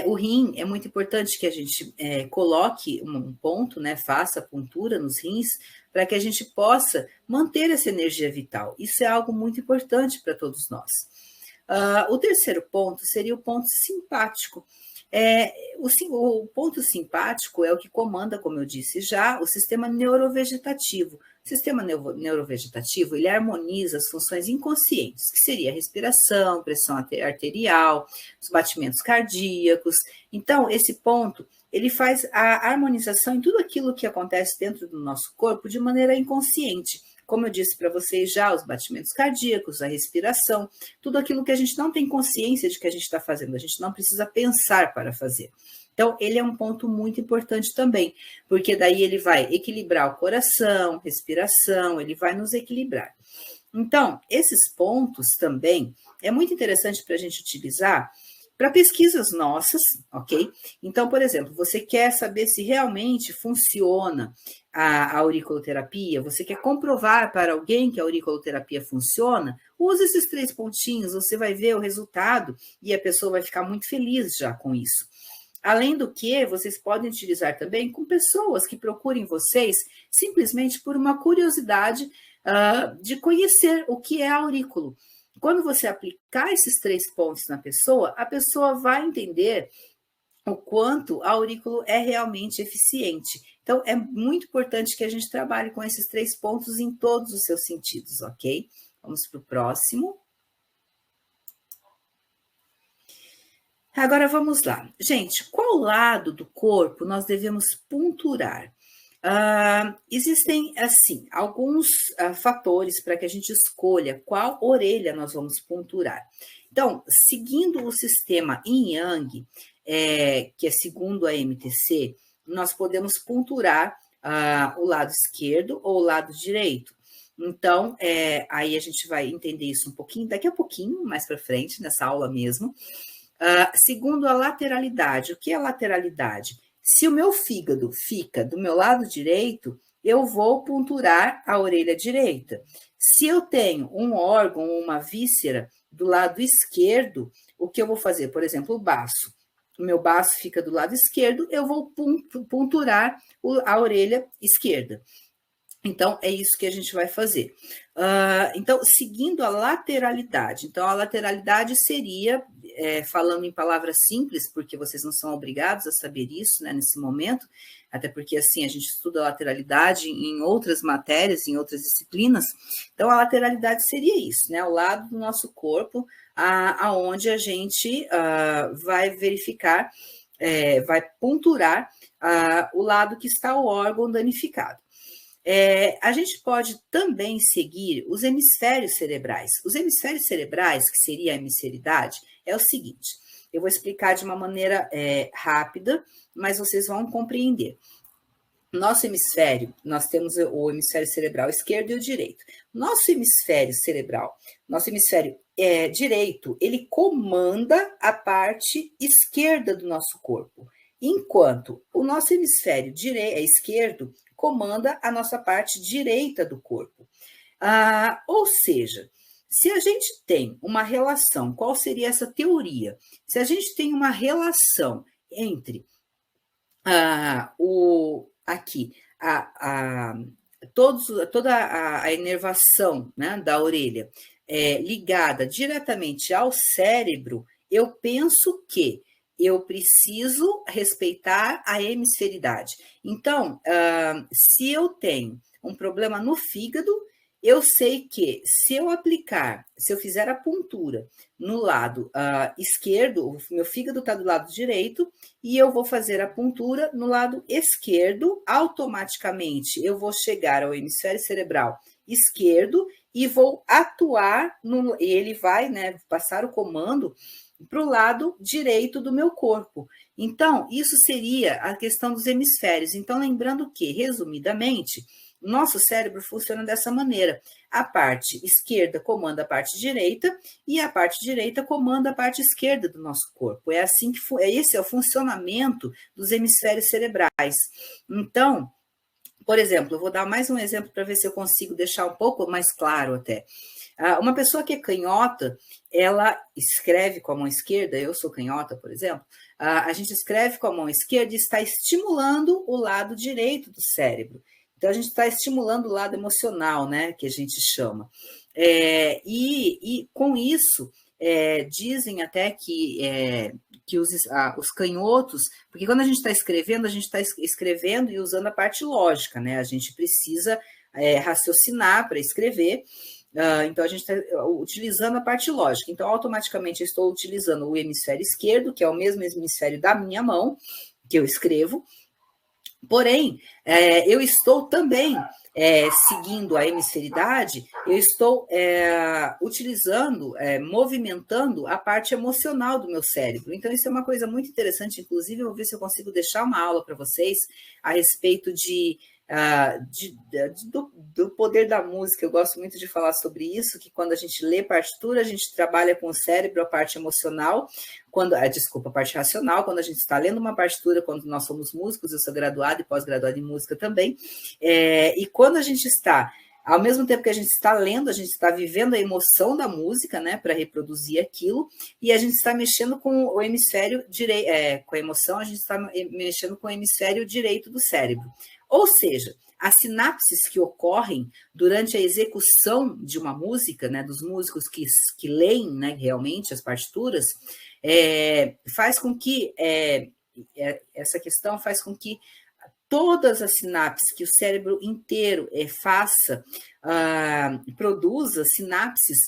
o rim é muito importante que a gente coloque um ponto, né? Faça puntura nos rins, para que a gente possa manter essa energia vital. Isso é algo muito importante para todos nós. O terceiro ponto seria o ponto simpático. O ponto simpático é o que comanda, como eu disse já, o sistema neurovegetativo. O sistema neurovegetativo, ele harmoniza as funções inconscientes, que seria a respiração, pressão arterial, os batimentos cardíacos. Então, esse ponto, ele faz a harmonização em tudo aquilo que acontece dentro do nosso corpo de maneira inconsciente. Como eu disse para vocês já, os batimentos cardíacos, a respiração, tudo aquilo que a gente não tem consciência de que a gente está fazendo, a gente não precisa pensar para fazer. Então, ele é um ponto muito importante também, porque daí ele vai equilibrar o coração, respiração, ele vai nos equilibrar. Então, esses pontos também é muito interessante para a gente utilizar para pesquisas nossas, ok? Então, por exemplo, você quer saber se realmente funciona a auriculoterapia, você quer comprovar para alguém que a auriculoterapia funciona, use esses 3 pontinhos, você vai ver o resultado e a pessoa vai ficar muito feliz já com isso. Além do que, vocês podem utilizar também com pessoas que procurem vocês simplesmente por uma curiosidade de conhecer o que é aurículo. Quando você aplicar esses 3 pontos na pessoa, a pessoa vai entender o quanto a aurículo é realmente eficiente. Então, é muito importante que a gente trabalhe com esses 3 pontos em todos os seus sentidos, ok? Vamos para o próximo. Agora, vamos lá. Gente, qual lado do corpo nós devemos punturar? Existem, assim, alguns fatores para que a gente escolha qual orelha nós vamos punturar. Então, seguindo o sistema Yin Yang, que é segundo a MTC, nós podemos punturar o lado esquerdo ou o lado direito. Então, aí a gente vai entender isso um pouquinho, daqui a pouquinho, mais para frente, nessa aula mesmo. Segundo a lateralidade, o que é lateralidade? Se o meu fígado fica do meu lado direito, eu vou punturar a orelha direita. Se eu tenho um órgão, uma víscera do lado esquerdo, o que eu vou fazer? Por exemplo, o baço. O meu baço fica do lado esquerdo, eu vou punturar a orelha esquerda. Então, é isso que a gente vai fazer. Então, seguindo a lateralidade. Então, a lateralidade seria, falando em palavras simples, porque vocês não são obrigados a saber isso, né, nesse momento, até porque, assim, a gente estuda a lateralidade em outras matérias, em outras disciplinas. Então, a lateralidade seria isso, né, o lado do nosso corpo, aonde a gente vai verificar, vai ponturar o lado que está o órgão danificado. A gente pode também seguir os hemisférios cerebrais. Os hemisférios cerebrais, que seria a hemisferidade, é o seguinte: eu vou explicar de uma maneira rápida, mas vocês vão compreender. Nosso hemisfério, nós temos o hemisfério cerebral esquerdo e o direito. Nosso hemisfério cerebral, nosso hemisfério direito, ele comanda a parte esquerda do nosso corpo, enquanto o nosso hemisfério esquerdo comanda a nossa parte direita do corpo. Ou seja, se a gente tem uma relação, qual seria essa teoria? Se a gente tem uma relação entre toda a inervação, né, da orelha ligada diretamente ao cérebro, eu penso que eu preciso respeitar a hemisferidade. Então, se eu tenho um problema no fígado, eu sei que se eu fizer a puntura no lado esquerdo, o meu fígado está do lado direito, e eu vou fazer a puntura no lado esquerdo, automaticamente eu vou chegar ao hemisfério cerebral esquerdo e vou atuar, ele vai, né, passar o comando para o lado direito do meu corpo. Então, isso seria a questão dos hemisférios. Então, lembrando que, resumidamente, nosso cérebro funciona dessa maneira. A parte esquerda comanda a parte direita e a parte direita comanda a parte esquerda do nosso corpo. É assim que esse é o funcionamento dos hemisférios cerebrais. Então, por exemplo, eu vou dar mais um exemplo para ver se eu consigo deixar um pouco mais claro até. Uma pessoa que é canhota, ela escreve com a mão esquerda, eu sou canhota, por exemplo, a gente escreve com a mão esquerda e está estimulando o lado direito do cérebro. Então, a gente está estimulando o lado emocional, né, que a gente chama. E com isso, dizem até que os canhotos, porque quando a gente está escrevendo e usando a parte lógica, né, a gente precisa raciocinar para escrever. Então, a gente está utilizando a parte lógica. Então, automaticamente, eu estou utilizando o hemisfério esquerdo, que é o mesmo hemisfério da minha mão, que eu escrevo. Porém, eu estou também seguindo a hemisferidade, eu estou utilizando, movimentando a parte emocional do meu cérebro. Então, isso é uma coisa muito interessante. Inclusive, eu vou ver se eu consigo deixar uma aula para vocês a respeito do poder da música. Eu gosto muito de falar sobre isso, que quando a gente lê partitura, a gente trabalha com o cérebro, a parte emocional, a parte racional, quando a gente está lendo uma partitura, quando nós somos músicos, eu sou graduada e pós-graduada em música também, e quando a gente está, ao mesmo tempo que a gente está lendo, a gente está vivendo a emoção da música, né, para reproduzir aquilo, e a gente está mexendo com o hemisfério direito, com a emoção, a gente está mexendo com o hemisfério direito do cérebro. Ou seja, as sinapses que ocorrem durante a execução de uma música, né, dos músicos que leem, né, realmente as partituras, faz com que essa questão faz com que todas as sinapses que o cérebro inteiro produza sinapses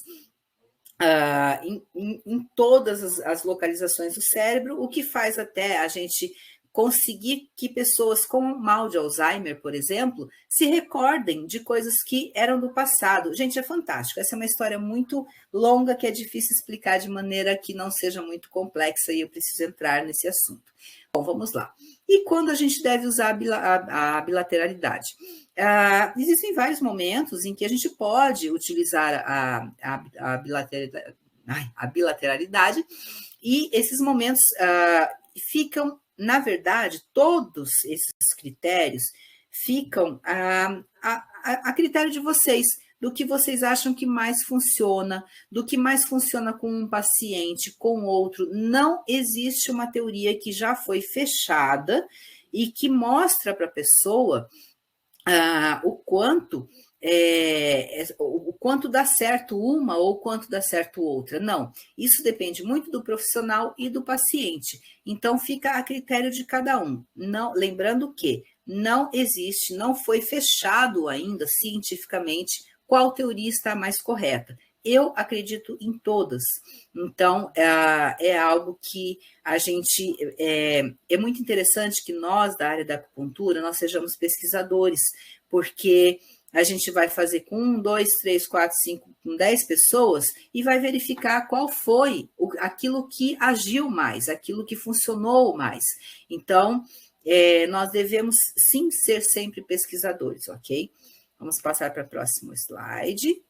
em todas as localizações do cérebro, o que faz até a gente conseguir que pessoas com mal de Alzheimer, por exemplo, se recordem de coisas que eram do passado. Gente, é fantástico. Essa é uma história muito longa que é difícil explicar de maneira que não seja muito complexa e eu preciso entrar nesse assunto. Bom, vamos lá. E quando a gente deve usar a bilateralidade? Existem vários momentos em que a gente pode utilizar a bilateralidade e esses momentos ficam, na verdade, todos esses critérios ficam a critério de vocês, do que vocês acham que mais funciona, do que mais funciona com um paciente, com outro. Não existe uma teoria que já foi fechada e que mostra para a pessoa o quanto dá certo uma ou quanto dá certo outra. Não, isso depende muito do profissional e do paciente. Então, fica a critério de cada um. Não, lembrando que não existe, não foi fechado ainda cientificamente qual teoria está mais correta. Eu acredito em todas. Então, é algo que a gente... É muito interessante que nós, da área da acupuntura, nós sejamos pesquisadores, porque a gente vai fazer com 1, 2, 3, 4, 5, com 10 pessoas e vai verificar qual foi aquilo que agiu mais, aquilo que funcionou mais. Então, nós devemos sim ser sempre pesquisadores, ok? Vamos passar para o próximo slide.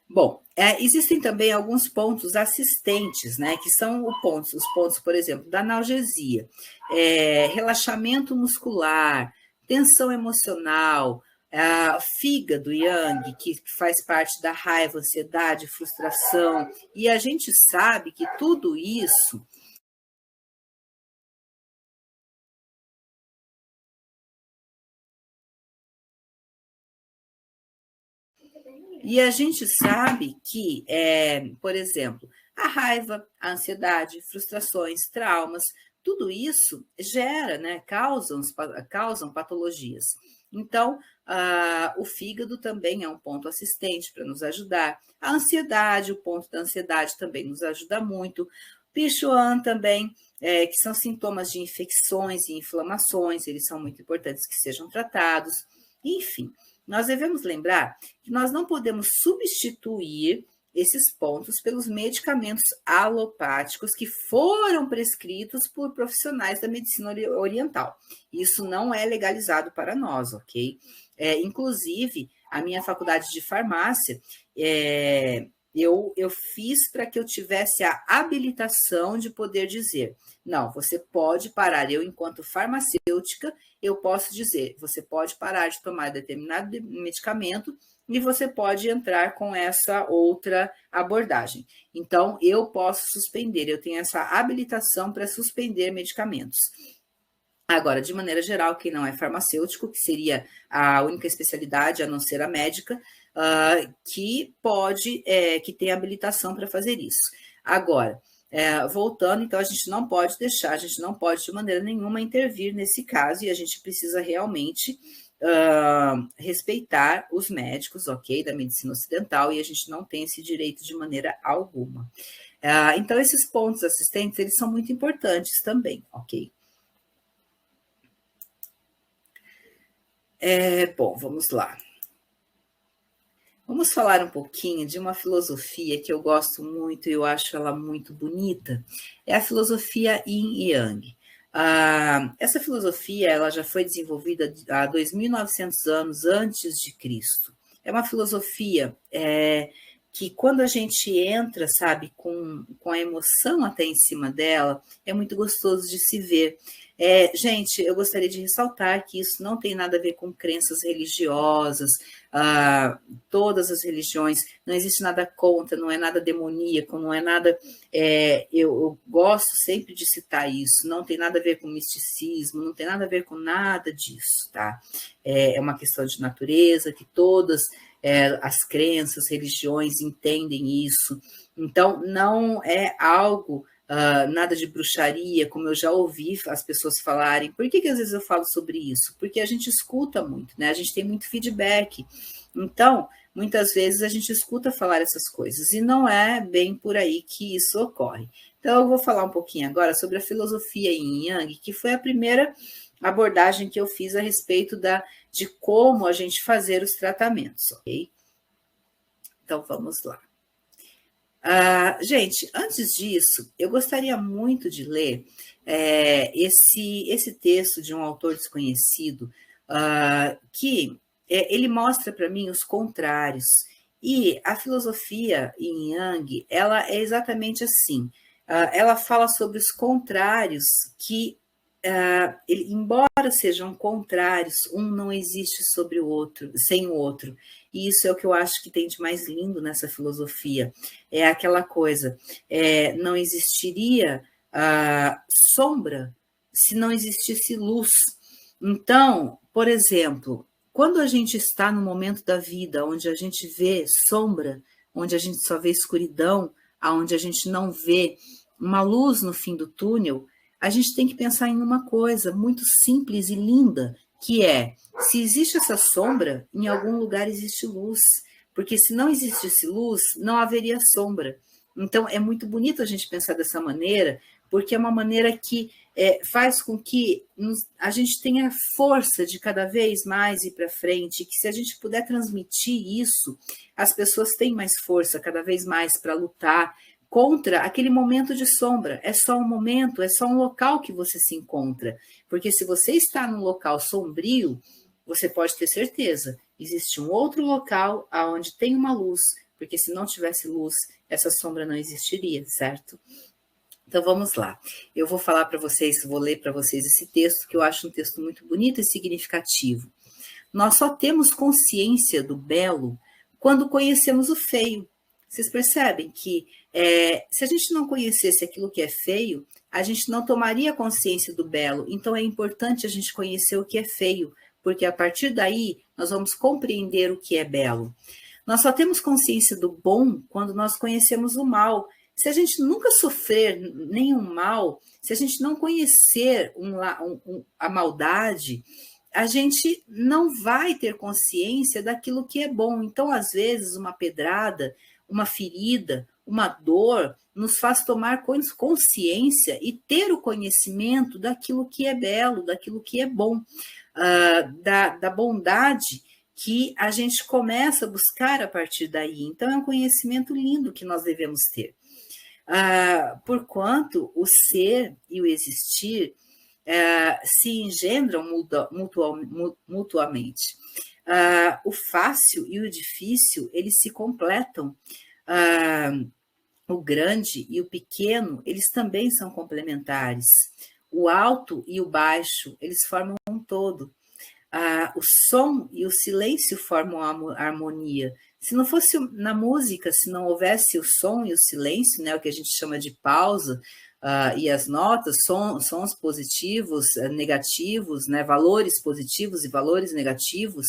Bom, existem também alguns pontos assistentes, né? Que são os pontos, por exemplo, da analgesia, relaxamento muscular, tensão emocional, fígado yang, que faz parte da raiva, ansiedade, frustração, e a gente sabe que tudo isso E a gente sabe que, por exemplo, a raiva, a ansiedade, frustrações, traumas, tudo isso gera, né, causam patologias. Então, o fígado também é um ponto assistente para nos ajudar. A ansiedade, o ponto da ansiedade também nos ajuda muito. Pichuan também, que são sintomas de infecções e inflamações, eles são muito importantes que sejam tratados. Enfim, nós devemos lembrar que nós não podemos substituir esses pontos pelos medicamentos alopáticos que foram prescritos por profissionais da medicina oriental. Isso não é legalizado para nós, ok? Inclusive, a minha faculdade de farmácia, eu fiz para que eu tivesse a habilitação de poder dizer, não, você pode parar. Eu, enquanto farmacêutica, eu posso dizer, você pode parar de tomar determinado medicamento e você pode entrar com essa outra abordagem. Então, eu posso suspender, eu tenho essa habilitação para suspender medicamentos. Agora, de maneira geral, quem não é farmacêutico, que seria a única especialidade, a não ser a médica, que pode, que tem habilitação para fazer isso. Agora, voltando, então, a gente não pode deixar, a gente não pode de maneira nenhuma intervir nesse caso, e a gente precisa realmente respeitar os médicos, ok, da medicina ocidental, e a gente não tem esse direito de maneira alguma. Então, esses pontos assistentes, eles são muito importantes também, ok? Bom, vamos lá. Vamos falar um pouquinho de uma filosofia que eu gosto muito e eu acho ela muito bonita. É a filosofia Yin e Yang. Essa filosofia ela já foi desenvolvida há 2.900 anos antes de Cristo. É uma filosofia que quando a gente entra, sabe, com a emoção até em cima dela, é muito gostoso de se ver. Gente, eu gostaria de ressaltar que isso não tem nada a ver com crenças religiosas, todas as religiões, não existe nada contra, não é nada demoníaco, não é nada. Eu gosto sempre de citar isso, não tem nada a ver com misticismo, não tem nada a ver com nada disso, tá? É uma questão de natureza, que todas as crenças, religiões entendem isso. Então, não é algo. Nada de bruxaria, como eu já ouvi as pessoas falarem. Por que às vezes eu falo sobre isso? Porque a gente escuta muito, né? A gente tem muito feedback. Então, muitas vezes a gente escuta falar essas coisas, e não é bem por aí que isso ocorre. Então, eu vou falar um pouquinho agora sobre a filosofia Yin Yang, que foi a primeira abordagem que eu fiz a respeito de como a gente fazer os tratamentos, ok? Então, vamos lá. Gente, antes disso, eu gostaria muito de ler esse texto de um autor desconhecido, que ele mostra para mim os contrários. E a filosofia Yin Yang, ela é exatamente assim. Ela fala sobre os contrários que, embora sejam contrários, um não existe sobre o outro, sem o outro. E isso é o que eu acho que tem de mais lindo nessa filosofia. É aquela coisa, não existiria sombra se não existisse luz. Então, por exemplo, quando a gente está no momento da vida onde a gente vê sombra, onde a gente só vê escuridão, aonde a gente não vê uma luz no fim do túnel, a gente tem que pensar em uma coisa muito simples e linda, que é, se existe essa sombra, em algum lugar existe luz, porque se não existisse luz, não haveria sombra. Então, é muito bonito a gente pensar dessa maneira, porque é uma maneira que faz com que a gente tenha força de cada vez mais ir para frente, que se a gente puder transmitir isso, as pessoas têm mais força cada vez mais para lutar contra aquele momento de sombra. É só um momento, é só um local que você se encontra. Porque se você está num local sombrio, você pode ter certeza, existe um outro local onde tem uma luz, porque se não tivesse luz, essa sombra não existiria, certo? Então vamos lá. Eu vou falar para vocês, vou ler para vocês esse texto, que eu acho um texto muito bonito e significativo. Nós só temos consciência do belo quando conhecemos o feio. Vocês percebem que se a gente não conhecesse aquilo que é feio, a gente não tomaria consciência do belo. Então é importante a gente conhecer o que é feio, porque a partir daí nós vamos compreender o que é belo. Nós só temos consciência do bom quando nós conhecemos o mal. Se a gente nunca sofrer nenhum mal, se a gente não conhecer a maldade, a gente não vai ter consciência daquilo que é bom. Então, às vezes, uma pedrada, uma ferida, uma dor, nos faz tomar consciência e ter o conhecimento daquilo que é belo, daquilo que é bom, da bondade que a gente começa a buscar a partir daí. Então, é um conhecimento lindo que nós devemos ter. Porquanto o ser e o existir se engendram mutuamente. O fácil e o difícil, eles se completam. O grande e o pequeno, eles também são complementares. O alto e o baixo, eles formam um todo. O som e o silêncio formam a harmonia. Se não fosse na música, se não houvesse o som e o silêncio, né, o que a gente chama de pausa, e as notas, sons positivos, negativos, né, valores positivos e valores negativos,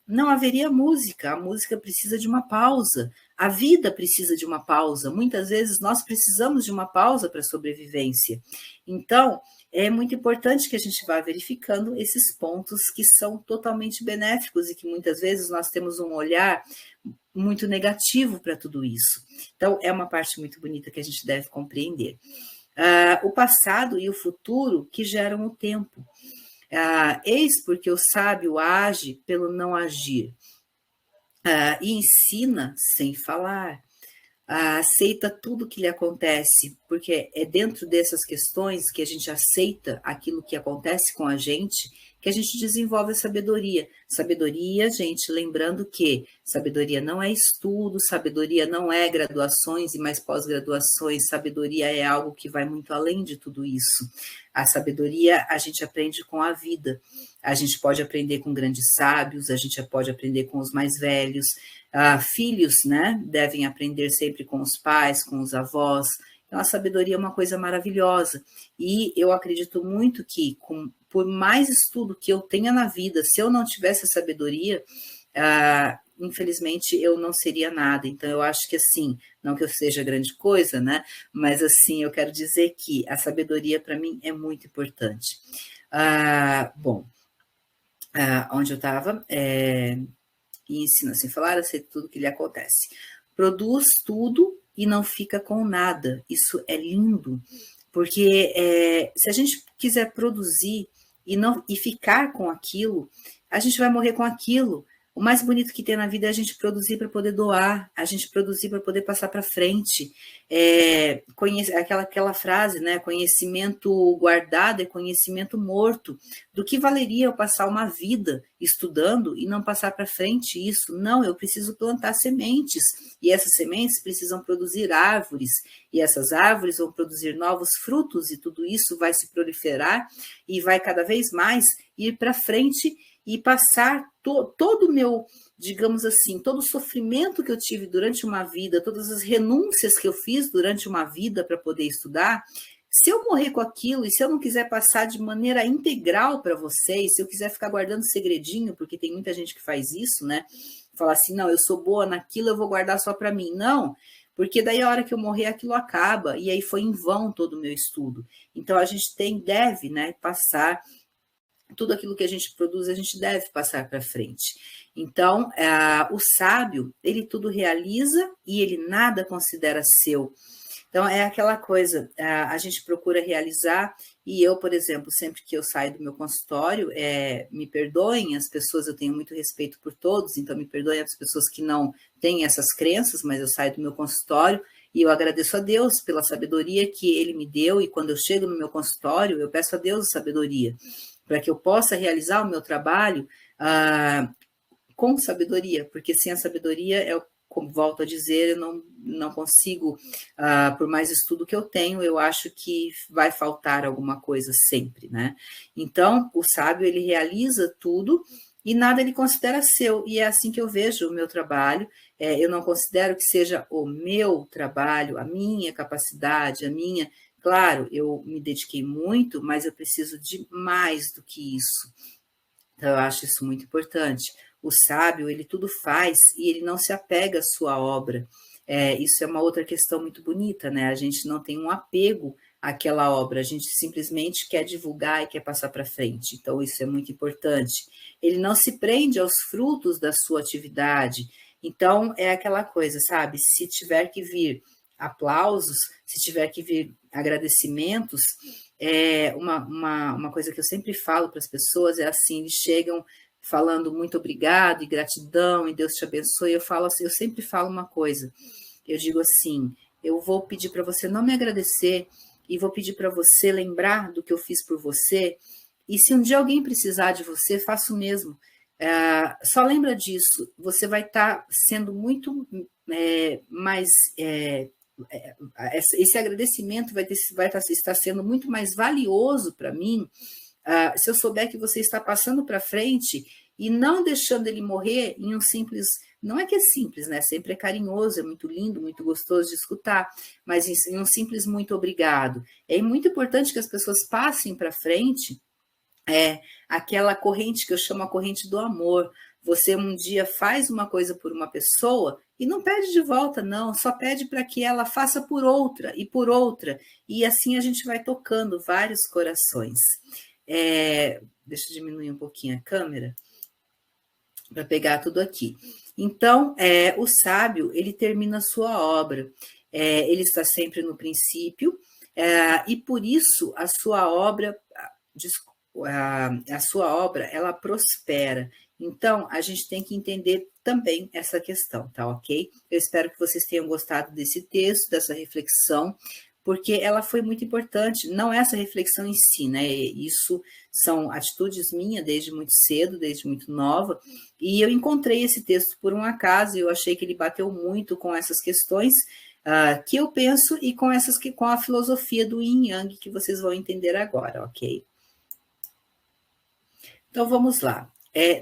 não haveria música. A música precisa de uma pausa. A vida precisa de uma pausa. Muitas vezes nós precisamos de uma pausa para a sobrevivência. Então, é muito importante que a gente vá verificando esses pontos que são totalmente benéficos e que muitas vezes nós temos um olhar muito negativo para tudo isso. Então, é uma parte muito bonita que a gente deve compreender. O passado e o futuro que geram o tempo. Eis porque o sábio age pelo não agir. E ensina sem falar. Aceita tudo que lhe acontece, porque é dentro dessas questões que a gente aceita aquilo que acontece com a gente, que a gente desenvolve a sabedoria. Sabedoria, gente, lembrando que sabedoria não é estudo, sabedoria não é graduações e mais pós-graduações, sabedoria é algo que vai muito além de tudo isso. A sabedoria a gente aprende com a vida, a gente pode aprender com grandes sábios, a gente pode aprender com os mais velhos, filhos, né, devem aprender sempre com os pais, com os avós. Então, a sabedoria é uma coisa maravilhosa. E eu acredito muito que, por mais estudo que eu tenha na vida, se eu não tivesse a sabedoria, infelizmente, eu não seria nada. Então, eu acho que, assim, não que eu seja grande coisa, né, mas, assim, eu quero dizer que a sabedoria, para mim, é muito importante. Onde eu estava... E ensina sem falar, aceita tudo que lhe acontece. Produz tudo e não fica com nada. Isso é lindo, porque se a gente quiser produzir e ficar com aquilo, a gente vai morrer com aquilo. O mais bonito que tem na vida é a gente produzir para poder doar, a gente produzir para poder passar para frente. Aquela frase, né? Conhecimento guardado é conhecimento morto. Do que valeria eu passar uma vida estudando e não passar para frente isso? Não, eu preciso plantar sementes, e essas sementes precisam produzir árvores, e essas árvores vão produzir novos frutos, e tudo isso vai se proliferar e vai cada vez mais ir para frente e passar todo o meu, digamos assim, todo o sofrimento que eu tive durante uma vida, todas as renúncias que eu fiz durante uma vida para poder estudar, Se eu morrer com aquilo e se eu não quiser passar de maneira integral para vocês, se eu quiser ficar guardando segredinho, porque tem muita gente que faz isso, né? Falar assim, não, eu sou boa naquilo, eu vou guardar só para mim. Não, porque daí a hora que eu morrer aquilo acaba, e aí foi em vão todo o meu estudo. Então a gente deve, né, passar tudo aquilo que a gente produz, a gente deve passar para frente. Então, o sábio, ele tudo realiza e ele nada considera seu. Então, é aquela coisa, a gente procura realizar, e eu, por exemplo, sempre que eu saio do meu consultório, me perdoem, as pessoas, eu tenho muito respeito por todos, então me perdoem as pessoas que não têm essas crenças, mas eu saio do meu consultório e eu agradeço a Deus pela sabedoria que Ele me deu, e quando eu chego no meu consultório, eu peço a Deus sabedoria, para que eu possa realizar o meu trabalho com sabedoria, porque sem a sabedoria, como volto a dizer, eu não consigo, por mais estudo que eu tenho, eu acho que vai faltar alguma coisa sempre, né? Então, o sábio, ele realiza tudo e nada ele considera seu, e é assim que eu vejo o meu trabalho. Eu não considero que seja o meu trabalho, a minha capacidade, Claro, eu me dediquei muito, mas eu preciso de mais do que isso. Então, eu acho isso muito importante. O sábio, ele tudo faz e ele não se apega à sua obra. Isso é uma outra questão muito bonita, né? A gente não tem um apego àquela obra, a gente simplesmente quer divulgar e quer passar para frente. Então, isso é muito importante. Ele não se prende aos frutos da sua atividade. Então, é aquela coisa, sabe? Se tiver que vir aplausos, se tiver que vir agradecimentos, uma coisa que eu sempre falo para as pessoas é assim, eles chegam falando muito obrigado e gratidão e Deus te abençoe, eu falo assim, eu sempre falo uma coisa, eu digo assim, eu vou pedir para você não me agradecer e vou pedir para você lembrar do que eu fiz por você, e se um dia alguém precisar de você, faça o mesmo. Só lembra disso, você vai estar sendo muito mais... esse agradecimento vai estar sendo muito mais valioso para mim, se eu souber que você está passando para frente e não deixando ele morrer em um simples, não é que é simples, né? Sempre é carinhoso, é muito lindo, muito gostoso de escutar, mas em um simples muito obrigado. É muito importante que as pessoas passem para frente aquela corrente que eu chamo a corrente do amor. Você um dia faz uma coisa por uma pessoa e não pede de volta, não, só pede para que ela faça por outra, e assim a gente vai tocando vários corações. Deixa eu diminuir um pouquinho a câmera para pegar tudo aqui. Então, o sábio, ele termina a sua obra, ele está sempre no princípio, e por isso a sua obra, ela prospera. Então, a gente tem que entender também essa questão, tá ok? Eu espero que vocês tenham gostado desse texto, dessa reflexão, porque ela foi muito importante, não essa reflexão em si, né? Isso são atitudes minhas desde muito cedo, desde muito nova, e eu encontrei esse texto por um acaso, e eu achei que ele bateu muito com essas questões que eu penso e com a filosofia do Yin Yang, que vocês vão entender agora, ok? Então, vamos lá.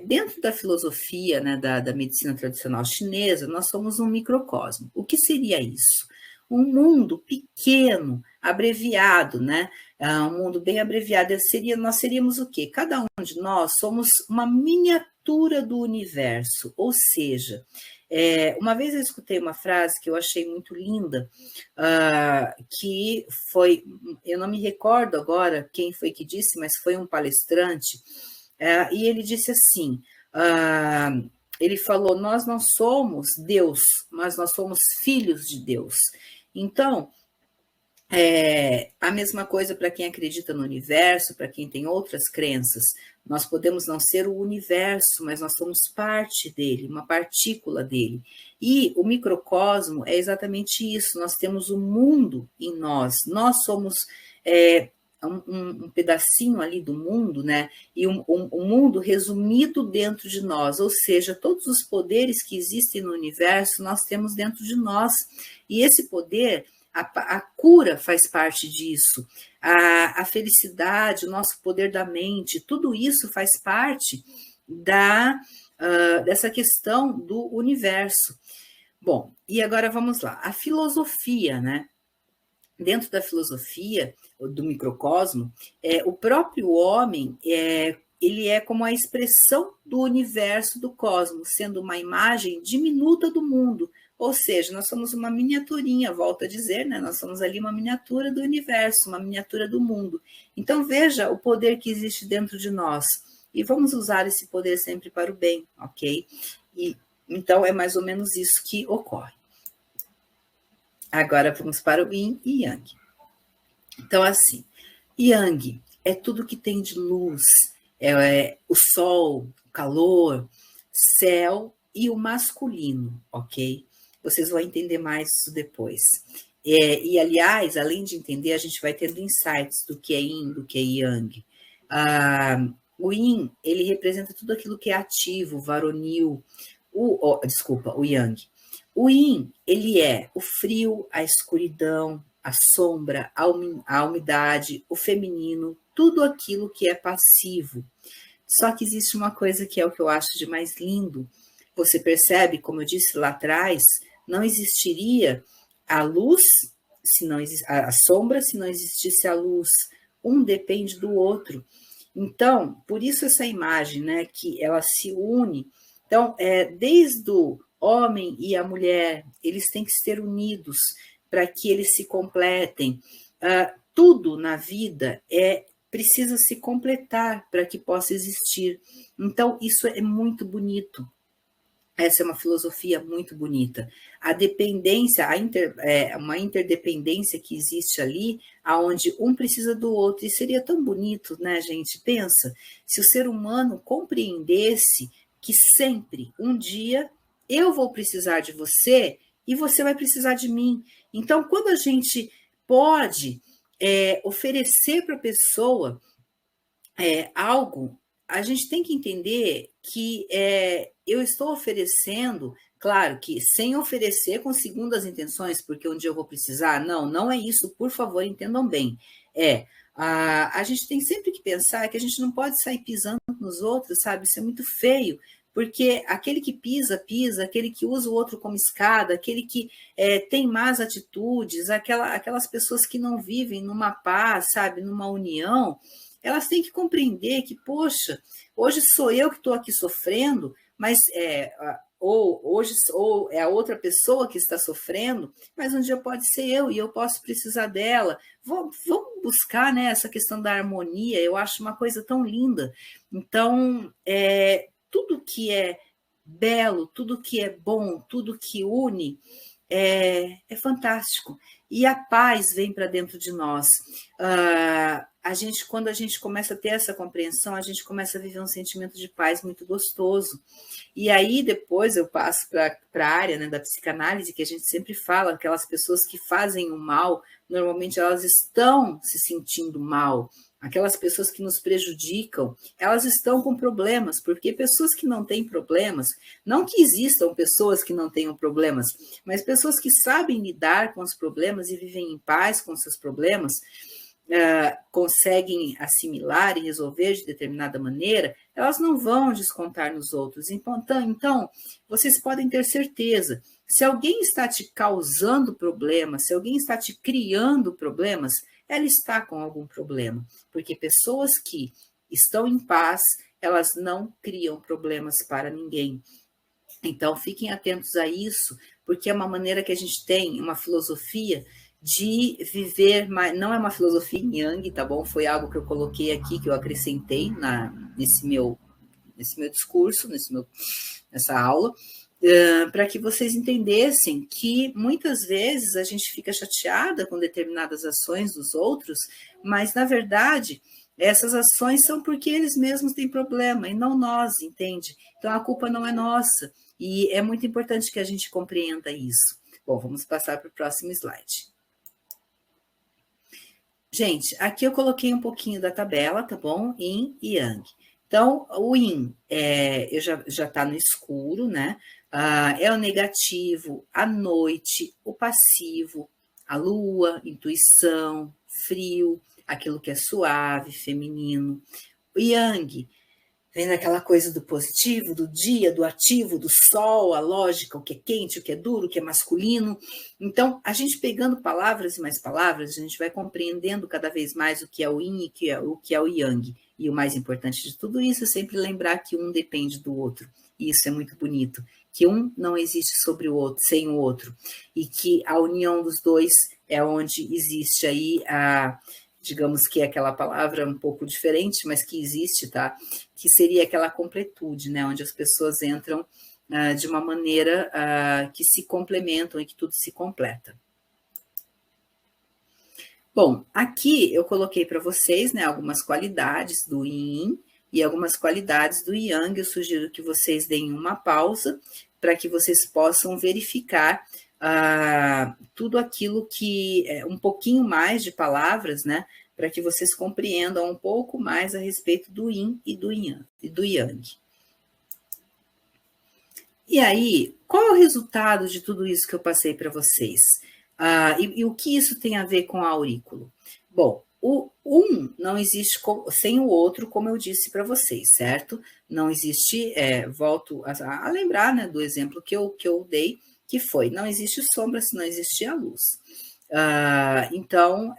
Dentro da filosofia, né, da medicina tradicional chinesa, nós somos um microcosmo. O que seria isso? Um mundo pequeno, abreviado, né? Um mundo bem abreviado. Nós seríamos o quê? Cada um de nós somos uma miniatura do universo, ou seja, uma vez eu escutei uma frase que eu achei muito linda, que foi, eu não me recordo agora quem foi que disse, mas foi um palestrante, e ele disse assim, ele falou, nós não somos Deus, mas nós somos filhos de Deus. Então, a mesma coisa para quem acredita no universo, para quem tem outras crenças. Nós podemos não ser o universo, mas nós somos parte dele, uma partícula dele. E o microcosmo é exatamente isso, nós temos o mundo em nós, nós somos um pedacinho ali do mundo, né? E um mundo resumido dentro de nós, ou seja, todos os poderes que existem no universo, nós temos dentro de nós. E esse poder, a cura faz parte disso, a felicidade, o nosso poder da mente, tudo isso faz parte dessa questão do universo. Bom, e agora vamos lá, a filosofia, né? dentro da filosofia do microcosmo, o próprio homem ele é como a expressão do universo do cosmos, sendo uma imagem diminuta do mundo. Ou seja, nós somos uma miniaturinha, volto a dizer, né? Nós somos ali uma miniatura do universo, uma miniatura do mundo. Então, veja o poder que existe dentro de nós. E vamos usar esse poder sempre para o bem, ok? E, então, é mais ou menos isso que ocorre. Agora, vamos para o Yin e Yang. Então, assim, Yang é tudo que tem de luz, o sol, o calor, céu e o masculino, ok? Vocês vão entender mais isso depois. E, aliás, além de entender, a gente vai tendo insights do que é Yin, do que é Yang. O Yin, ele representa tudo aquilo que é ativo, varonil. O Yang. O Yin, ele é o frio, a escuridão, a sombra, a umidade, o feminino, tudo aquilo que é passivo. Só que existe uma coisa que é o que eu acho de mais lindo. Você percebe, como eu disse lá atrás, não existiria a luz, se não a sombra, se não existisse a luz. Um depende do outro. Então, por isso essa imagem, né, que ela se une. Então, desde o homem e a mulher, eles têm que ser unidos para que eles se completem. Tudo na vida precisa se completar para que possa existir. Então, isso é muito bonito. Essa é uma filosofia muito bonita. A dependência, uma interdependência que existe ali, aonde um precisa do outro. E seria tão bonito, né, gente? Pensa, se o ser humano compreendesse que sempre, um dia, eu vou precisar de você e você vai precisar de mim. Então, quando a gente pode oferecer para a pessoa algo, a gente tem que entender que eu estou oferecendo, claro que sem oferecer com segundas intenções, porque um dia eu vou precisar, não é isso, por favor, entendam bem. A gente tem sempre que pensar que a gente não pode sair pisando nos outros, sabe? Isso é muito feio, porque aquele que pisa, pisa, aquele que usa o outro como escada, aquele que tem más atitudes, aquelas pessoas que não vivem numa paz, sabe, numa união, elas têm que compreender que, poxa, hoje sou eu que estou aqui sofrendo, mas hoje é a outra pessoa que está sofrendo, mas um dia pode ser eu e eu posso precisar dela. Vamos buscar, né, essa questão da harmonia, eu acho uma coisa tão linda. Então, tudo que é belo, tudo que é bom, tudo que une, é fantástico. E a paz vem para dentro de nós. Quando a gente começa a ter essa compreensão, a gente começa a viver um sentimento de paz muito gostoso. E aí, depois, eu passo para a área, né, da psicanálise, que a gente sempre fala, aquelas pessoas que fazem o mal, normalmente elas estão se sentindo mal. Aquelas pessoas que nos prejudicam, elas estão com problemas, porque pessoas que não têm problemas, não que existam pessoas que não tenham problemas, mas pessoas que sabem lidar com os problemas e vivem em paz com seus problemas, conseguem assimilar e resolver de determinada maneira, elas não vão descontar nos outros. Então, vocês podem ter certeza, se alguém está te causando problemas, se alguém está te criando problemas, ela está com algum problema, porque pessoas que estão em paz, elas não criam problemas para ninguém. Então, fiquem atentos a isso, porque é uma maneira que a gente tem, uma filosofia de viver, não é uma filosofia Yang, tá bom? Foi algo que eu coloquei aqui, que eu acrescentei nesse meu discurso, nessa aula, para que vocês entendessem que muitas vezes a gente fica chateada com determinadas ações dos outros, mas na verdade essas ações são porque eles mesmos têm problema e não nós, entende? Então a culpa não é nossa e é muito importante que a gente compreenda isso. Bom, vamos passar para o próximo slide. Gente, aqui eu coloquei um pouquinho da tabela, tá bom? Yin e Yang. Então, o Yin já está no escuro, né? É o negativo, a noite, o passivo, a lua, intuição, frio, aquilo que é suave, feminino. O Yang Vendo aquela coisa do positivo, do dia, do ativo, do sol, a lógica, o que é quente, o que é duro, o que é masculino. Então, a gente pegando palavras e mais palavras, a gente vai compreendendo cada vez mais o que é o yin e o que é o yang. E o mais importante de tudo isso é sempre lembrar que um depende do outro. E isso é muito bonito, que um não existe sobre o outro, sem o outro. E que a união dos dois é onde existe aí a, digamos que é aquela palavra um pouco diferente, mas que existe, tá? Que seria aquela completude, né? Onde as pessoas entram de uma maneira que se complementam e que tudo se completa. Bom, aqui eu coloquei para vocês, né, algumas qualidades do Yin e algumas qualidades do Yang. Eu sugiro que vocês deem uma pausa para que vocês possam verificar tudo aquilo que é um pouquinho mais de palavras, né, para que vocês compreendam um pouco mais a respeito do Yin e do Yang. E aí, qual é o resultado de tudo isso que eu passei para vocês? E o que isso tem a ver com aurículo? Bom, o um não existe sem o outro, como eu disse para vocês, certo? Não existe, volto a lembrar, né, do exemplo que eu dei, que foi, não existe sombra se não existir a luz. Então,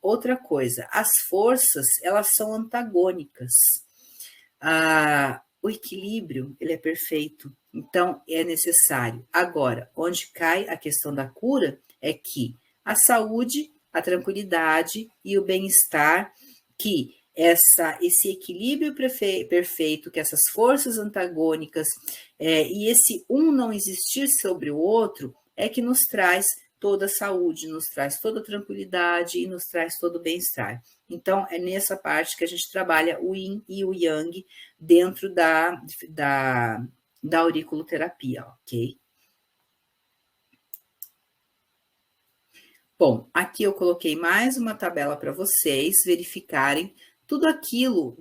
outra coisa, as forças, elas são antagônicas. O equilíbrio, ele é perfeito, então é necessário. Agora, onde cai a questão da cura é que a saúde, a tranquilidade e o bem-estar, que esse equilíbrio perfeito, que essas forças antagônicas e esse um não existir sobre o outro, é que nos traz toda a saúde, nos traz toda a tranquilidade e nos traz todo o bem-estar. Então, é nessa parte que a gente trabalha o Yin e o Yang dentro da auriculoterapia, ok? Bom, aqui eu coloquei mais uma tabela para vocês verificarem tudo aquilo,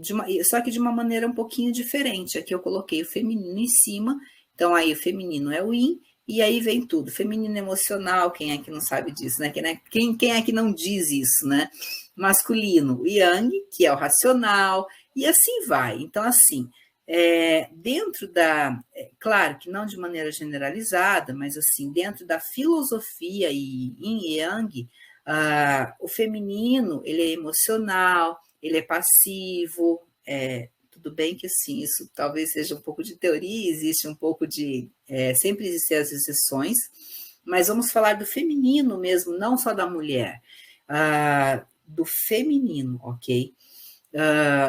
só que de uma maneira um pouquinho diferente. Aqui eu coloquei o feminino em cima, então aí o feminino é o Yin, e aí vem tudo, feminino emocional, quem é que não sabe disso, né? Quem é que não diz isso, né? Masculino, o Yang, que é o racional, e assim vai. Então, assim, dentro claro que não de maneira generalizada, mas assim, dentro da filosofia e Yin e Yang, o feminino, ele é emocional, ele é passivo, tudo bem que assim, isso talvez seja um pouco de teoria, existe um pouco sempre existem as exceções, mas vamos falar do feminino mesmo, não só da mulher, do feminino, ok?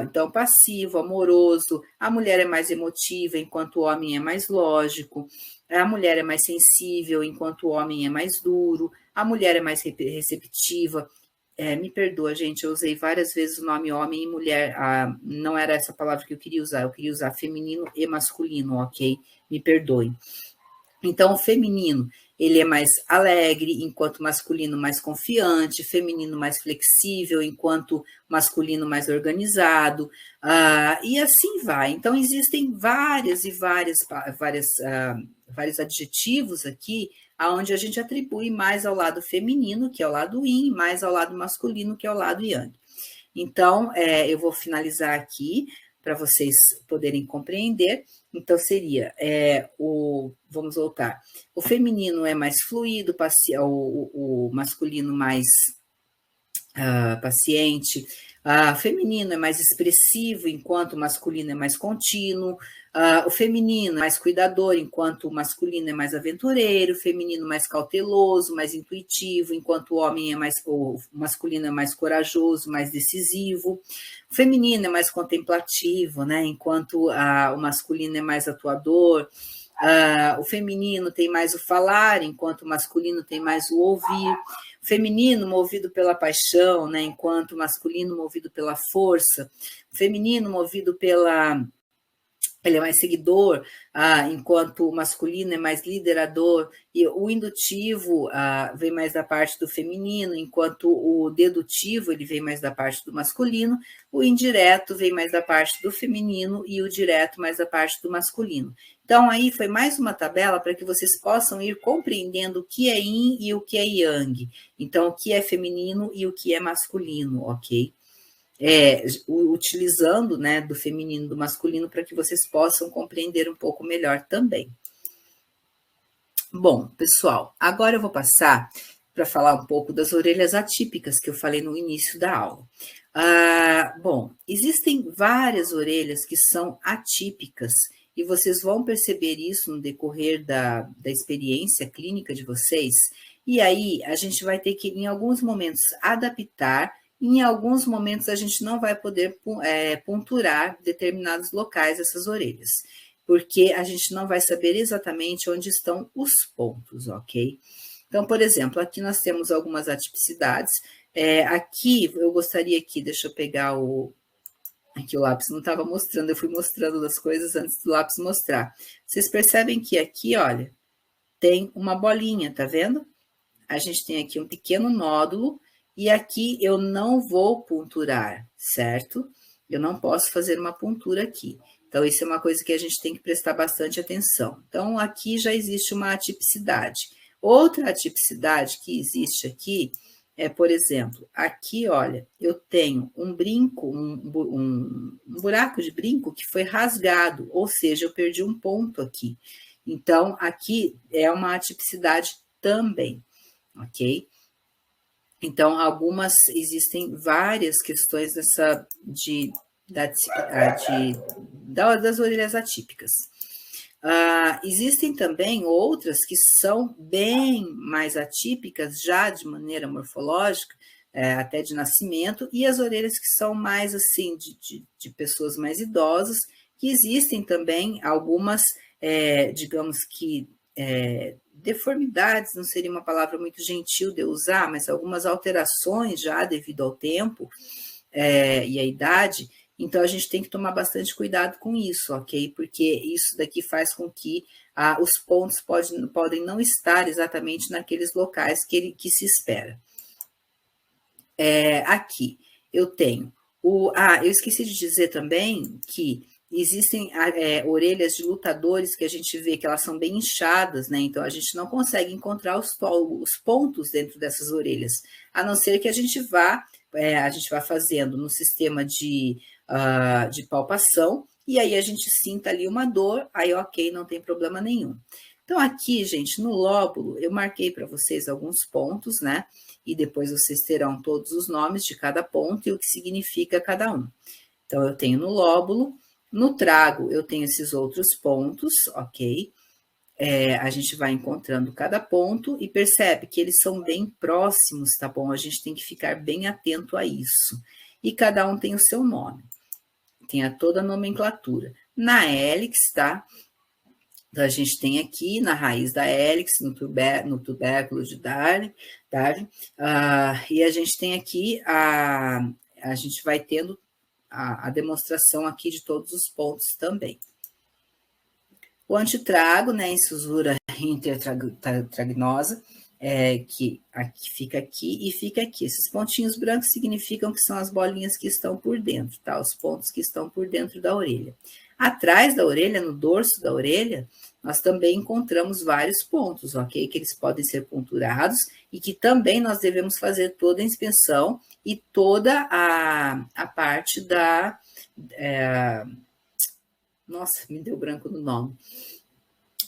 Então, passivo, amoroso, a mulher é mais emotiva, enquanto o homem é mais lógico, a mulher é mais sensível, enquanto o homem é mais duro, a mulher é mais receptiva. Me perdoa, gente, eu usei várias vezes o nome homem e mulher, não era essa palavra que eu queria usar feminino e masculino, ok? Me perdoe. Então, o feminino, ele é mais alegre, enquanto o masculino mais confiante, feminino mais flexível, enquanto masculino mais organizado, e assim vai. Então, existem vários adjetivos aqui, onde a gente atribui mais ao lado feminino, que é o lado yin, mais ao lado masculino, que é o lado yang. Então, eu vou finalizar aqui, para vocês poderem compreender. Então, seria, vamos voltar, o feminino é mais fluido, o masculino mais paciente, feminino é mais expressivo, enquanto o masculino é mais contínuo, o feminino é mais cuidador, enquanto o masculino é mais aventureiro, o feminino mais cauteloso, mais intuitivo, enquanto o masculino é mais corajoso, mais decisivo, o feminino é mais contemplativo, né, enquanto o masculino é mais atuador, o feminino tem mais o falar, enquanto o masculino tem mais o ouvir, o feminino movido pela paixão, né, enquanto o masculino movido pela força, o feminino movido ele é mais seguidor, enquanto o masculino é mais liderador, e o indutivo vem mais da parte do feminino, enquanto o dedutivo ele vem mais da parte do masculino, o indireto vem mais da parte do feminino e o direto mais da parte do masculino. Então, aí foi mais uma tabela para que vocês possam ir compreendendo o que é yin e o que é yang. Então, o que é feminino e o que é masculino, ok? utilizando, né, do feminino e do masculino para que vocês possam compreender um pouco melhor também. Bom, pessoal, agora eu vou passar para falar um pouco das orelhas atípicas que eu falei no início da aula. Bom, existem várias orelhas que são atípicas e vocês vão perceber isso no decorrer da experiência clínica de vocês. E aí a gente vai ter que, em alguns momentos, adaptar, e em alguns momentos a gente não vai poder ponturar determinados locais essas orelhas, porque a gente não vai saber exatamente onde estão os pontos, ok? Então, por exemplo, aqui nós temos algumas atipicidades. Aqui, eu gostaria aqui, deixa eu pegar aqui o lápis não estava mostrando, eu fui mostrando as coisas antes do lápis mostrar. Vocês percebem que aqui, olha, tem uma bolinha, tá vendo? A gente tem aqui um pequeno nódulo, e aqui eu não vou ponturar, certo? Eu não posso fazer uma pontura aqui. Então, isso é uma coisa que a gente tem que prestar bastante atenção. Então, aqui já existe uma atipicidade. Outra atipicidade que existe aqui por exemplo, aqui, olha, eu tenho um brinco, um buraco de brinco que foi rasgado, ou seja, eu perdi um ponto aqui. Então, aqui é uma atipicidade também, ok? Então, existem várias questões das orelhas atípicas. Existem também outras que são bem mais atípicas, já de maneira morfológica, até de nascimento, e as orelhas que são mais assim, de pessoas mais idosas, que existem também algumas, digamos que, deformidades, não seria uma palavra muito gentil de eu usar, mas algumas alterações já devido ao tempo e à idade. Então, a gente tem que tomar bastante cuidado com isso, ok? Porque isso daqui faz com que os pontos podem não estar exatamente naqueles locais que se espera. Aqui, eu tenho eu esqueci de dizer também que existem orelhas de lutadores que a gente vê que elas são bem inchadas, né? Então, a gente não consegue encontrar os pontos dentro dessas orelhas, a não ser que a gente vá fazendo no sistema de palpação, e aí a gente sinta ali uma dor, aí ok, não tem problema nenhum. Então, aqui, gente, no lóbulo, eu marquei para vocês alguns pontos, né? E depois vocês terão todos os nomes de cada ponto e o que significa cada um. Então, eu tenho no lóbulo, no trago, eu tenho esses outros pontos, ok? A gente vai encontrando cada ponto e percebe que eles são bem próximos, tá bom? A gente tem que ficar bem atento a isso. E cada um tem o seu nome, tem toda a nomenclatura. Na hélix, tá? Então, a gente tem aqui na raiz da hélix, no tubérculo de Darwin, e a gente tem aqui, a gente vai tendo a demonstração aqui de todos os pontos também. O antitrago, né, incisura intertragnosa, que fica aqui e fica aqui. Esses pontinhos brancos significam que são as bolinhas que estão por dentro, tá? Os pontos que estão por dentro da orelha. Atrás da orelha, no dorso da orelha, nós também encontramos vários pontos, ok? Que eles podem ser ponturados e que também nós devemos fazer toda a inspeção e toda a parte da... nossa, me deu branco no nome.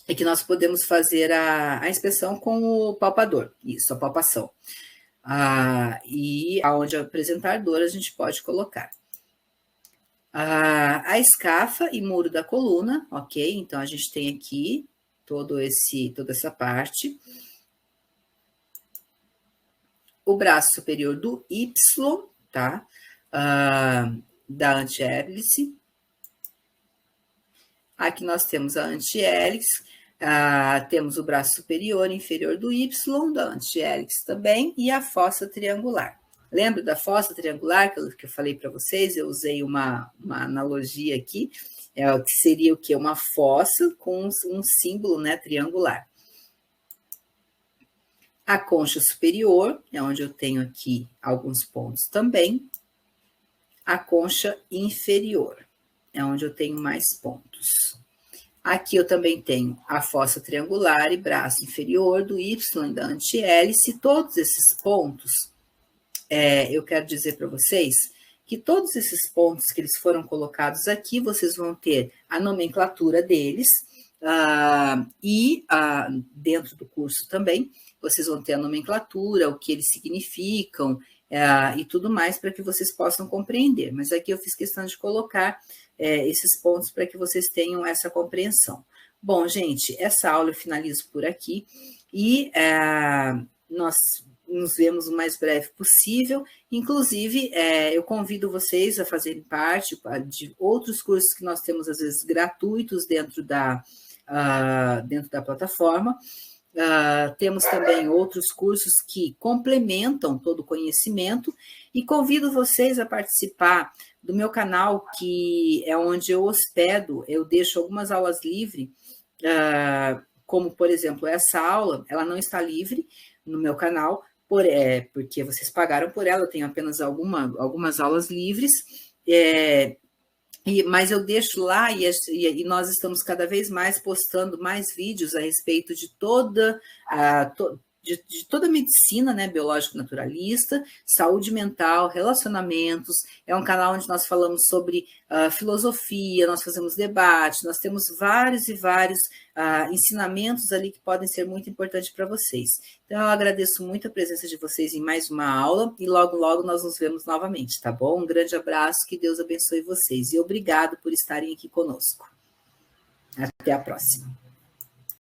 É que nós podemos fazer a inspeção com o palpador, isso, a palpação. E aonde apresentar dor, a gente pode colocar. A escafa e muro da coluna, ok? Então, a gente tem aqui toda essa parte. O braço superior do Y, tá? Da antihélice. Aqui nós temos a antihélice, temos o braço superior e inferior do Y, da antihélice também, e a fossa triangular. Lembra da fossa triangular que eu falei para vocês? Eu usei uma analogia aqui, que seria o quê? Uma fossa com um símbolo, né, triangular. A concha superior, é onde eu tenho aqui alguns pontos também. A concha inferior, é onde eu tenho mais pontos. Aqui eu também tenho a fossa triangular e braço inferior do Y da antihélice. Todos esses pontos, eu quero dizer para vocês que todos esses pontos que eles foram colocados aqui, vocês vão ter a nomenclatura deles, dentro do curso também, vocês vão ter a nomenclatura, o que eles significam, e tudo mais para que vocês possam compreender. Mas aqui eu fiz questão de colocar esses pontos para que vocês tenham essa compreensão. Bom, gente, essa aula eu finalizo por aqui e nós nos vemos o mais breve possível. Inclusive, eu convido vocês a fazerem parte de outros cursos que nós temos, às vezes, gratuitos dentro da plataforma. Temos também outros cursos que complementam todo o conhecimento e convido vocês a participar do meu canal, que é onde eu hospedo, eu deixo algumas aulas livres, como, por exemplo, essa aula, ela não está livre no meu canal, porque vocês pagaram por ela, eu tenho apenas algumas aulas livres, mas eu deixo lá e nós estamos cada vez mais postando mais vídeos a respeito de toda a medicina, né, biológico-naturalista, saúde mental, relacionamentos. É um canal onde nós falamos sobre filosofia, nós fazemos debate, nós temos vários e vários ensinamentos ali que podem ser muito importantes para vocês. Então, eu agradeço muito a presença de vocês em mais uma aula e logo, logo nós nos vemos novamente, tá bom? Um grande abraço, que Deus abençoe vocês e obrigado por estarem aqui conosco. Até a próxima.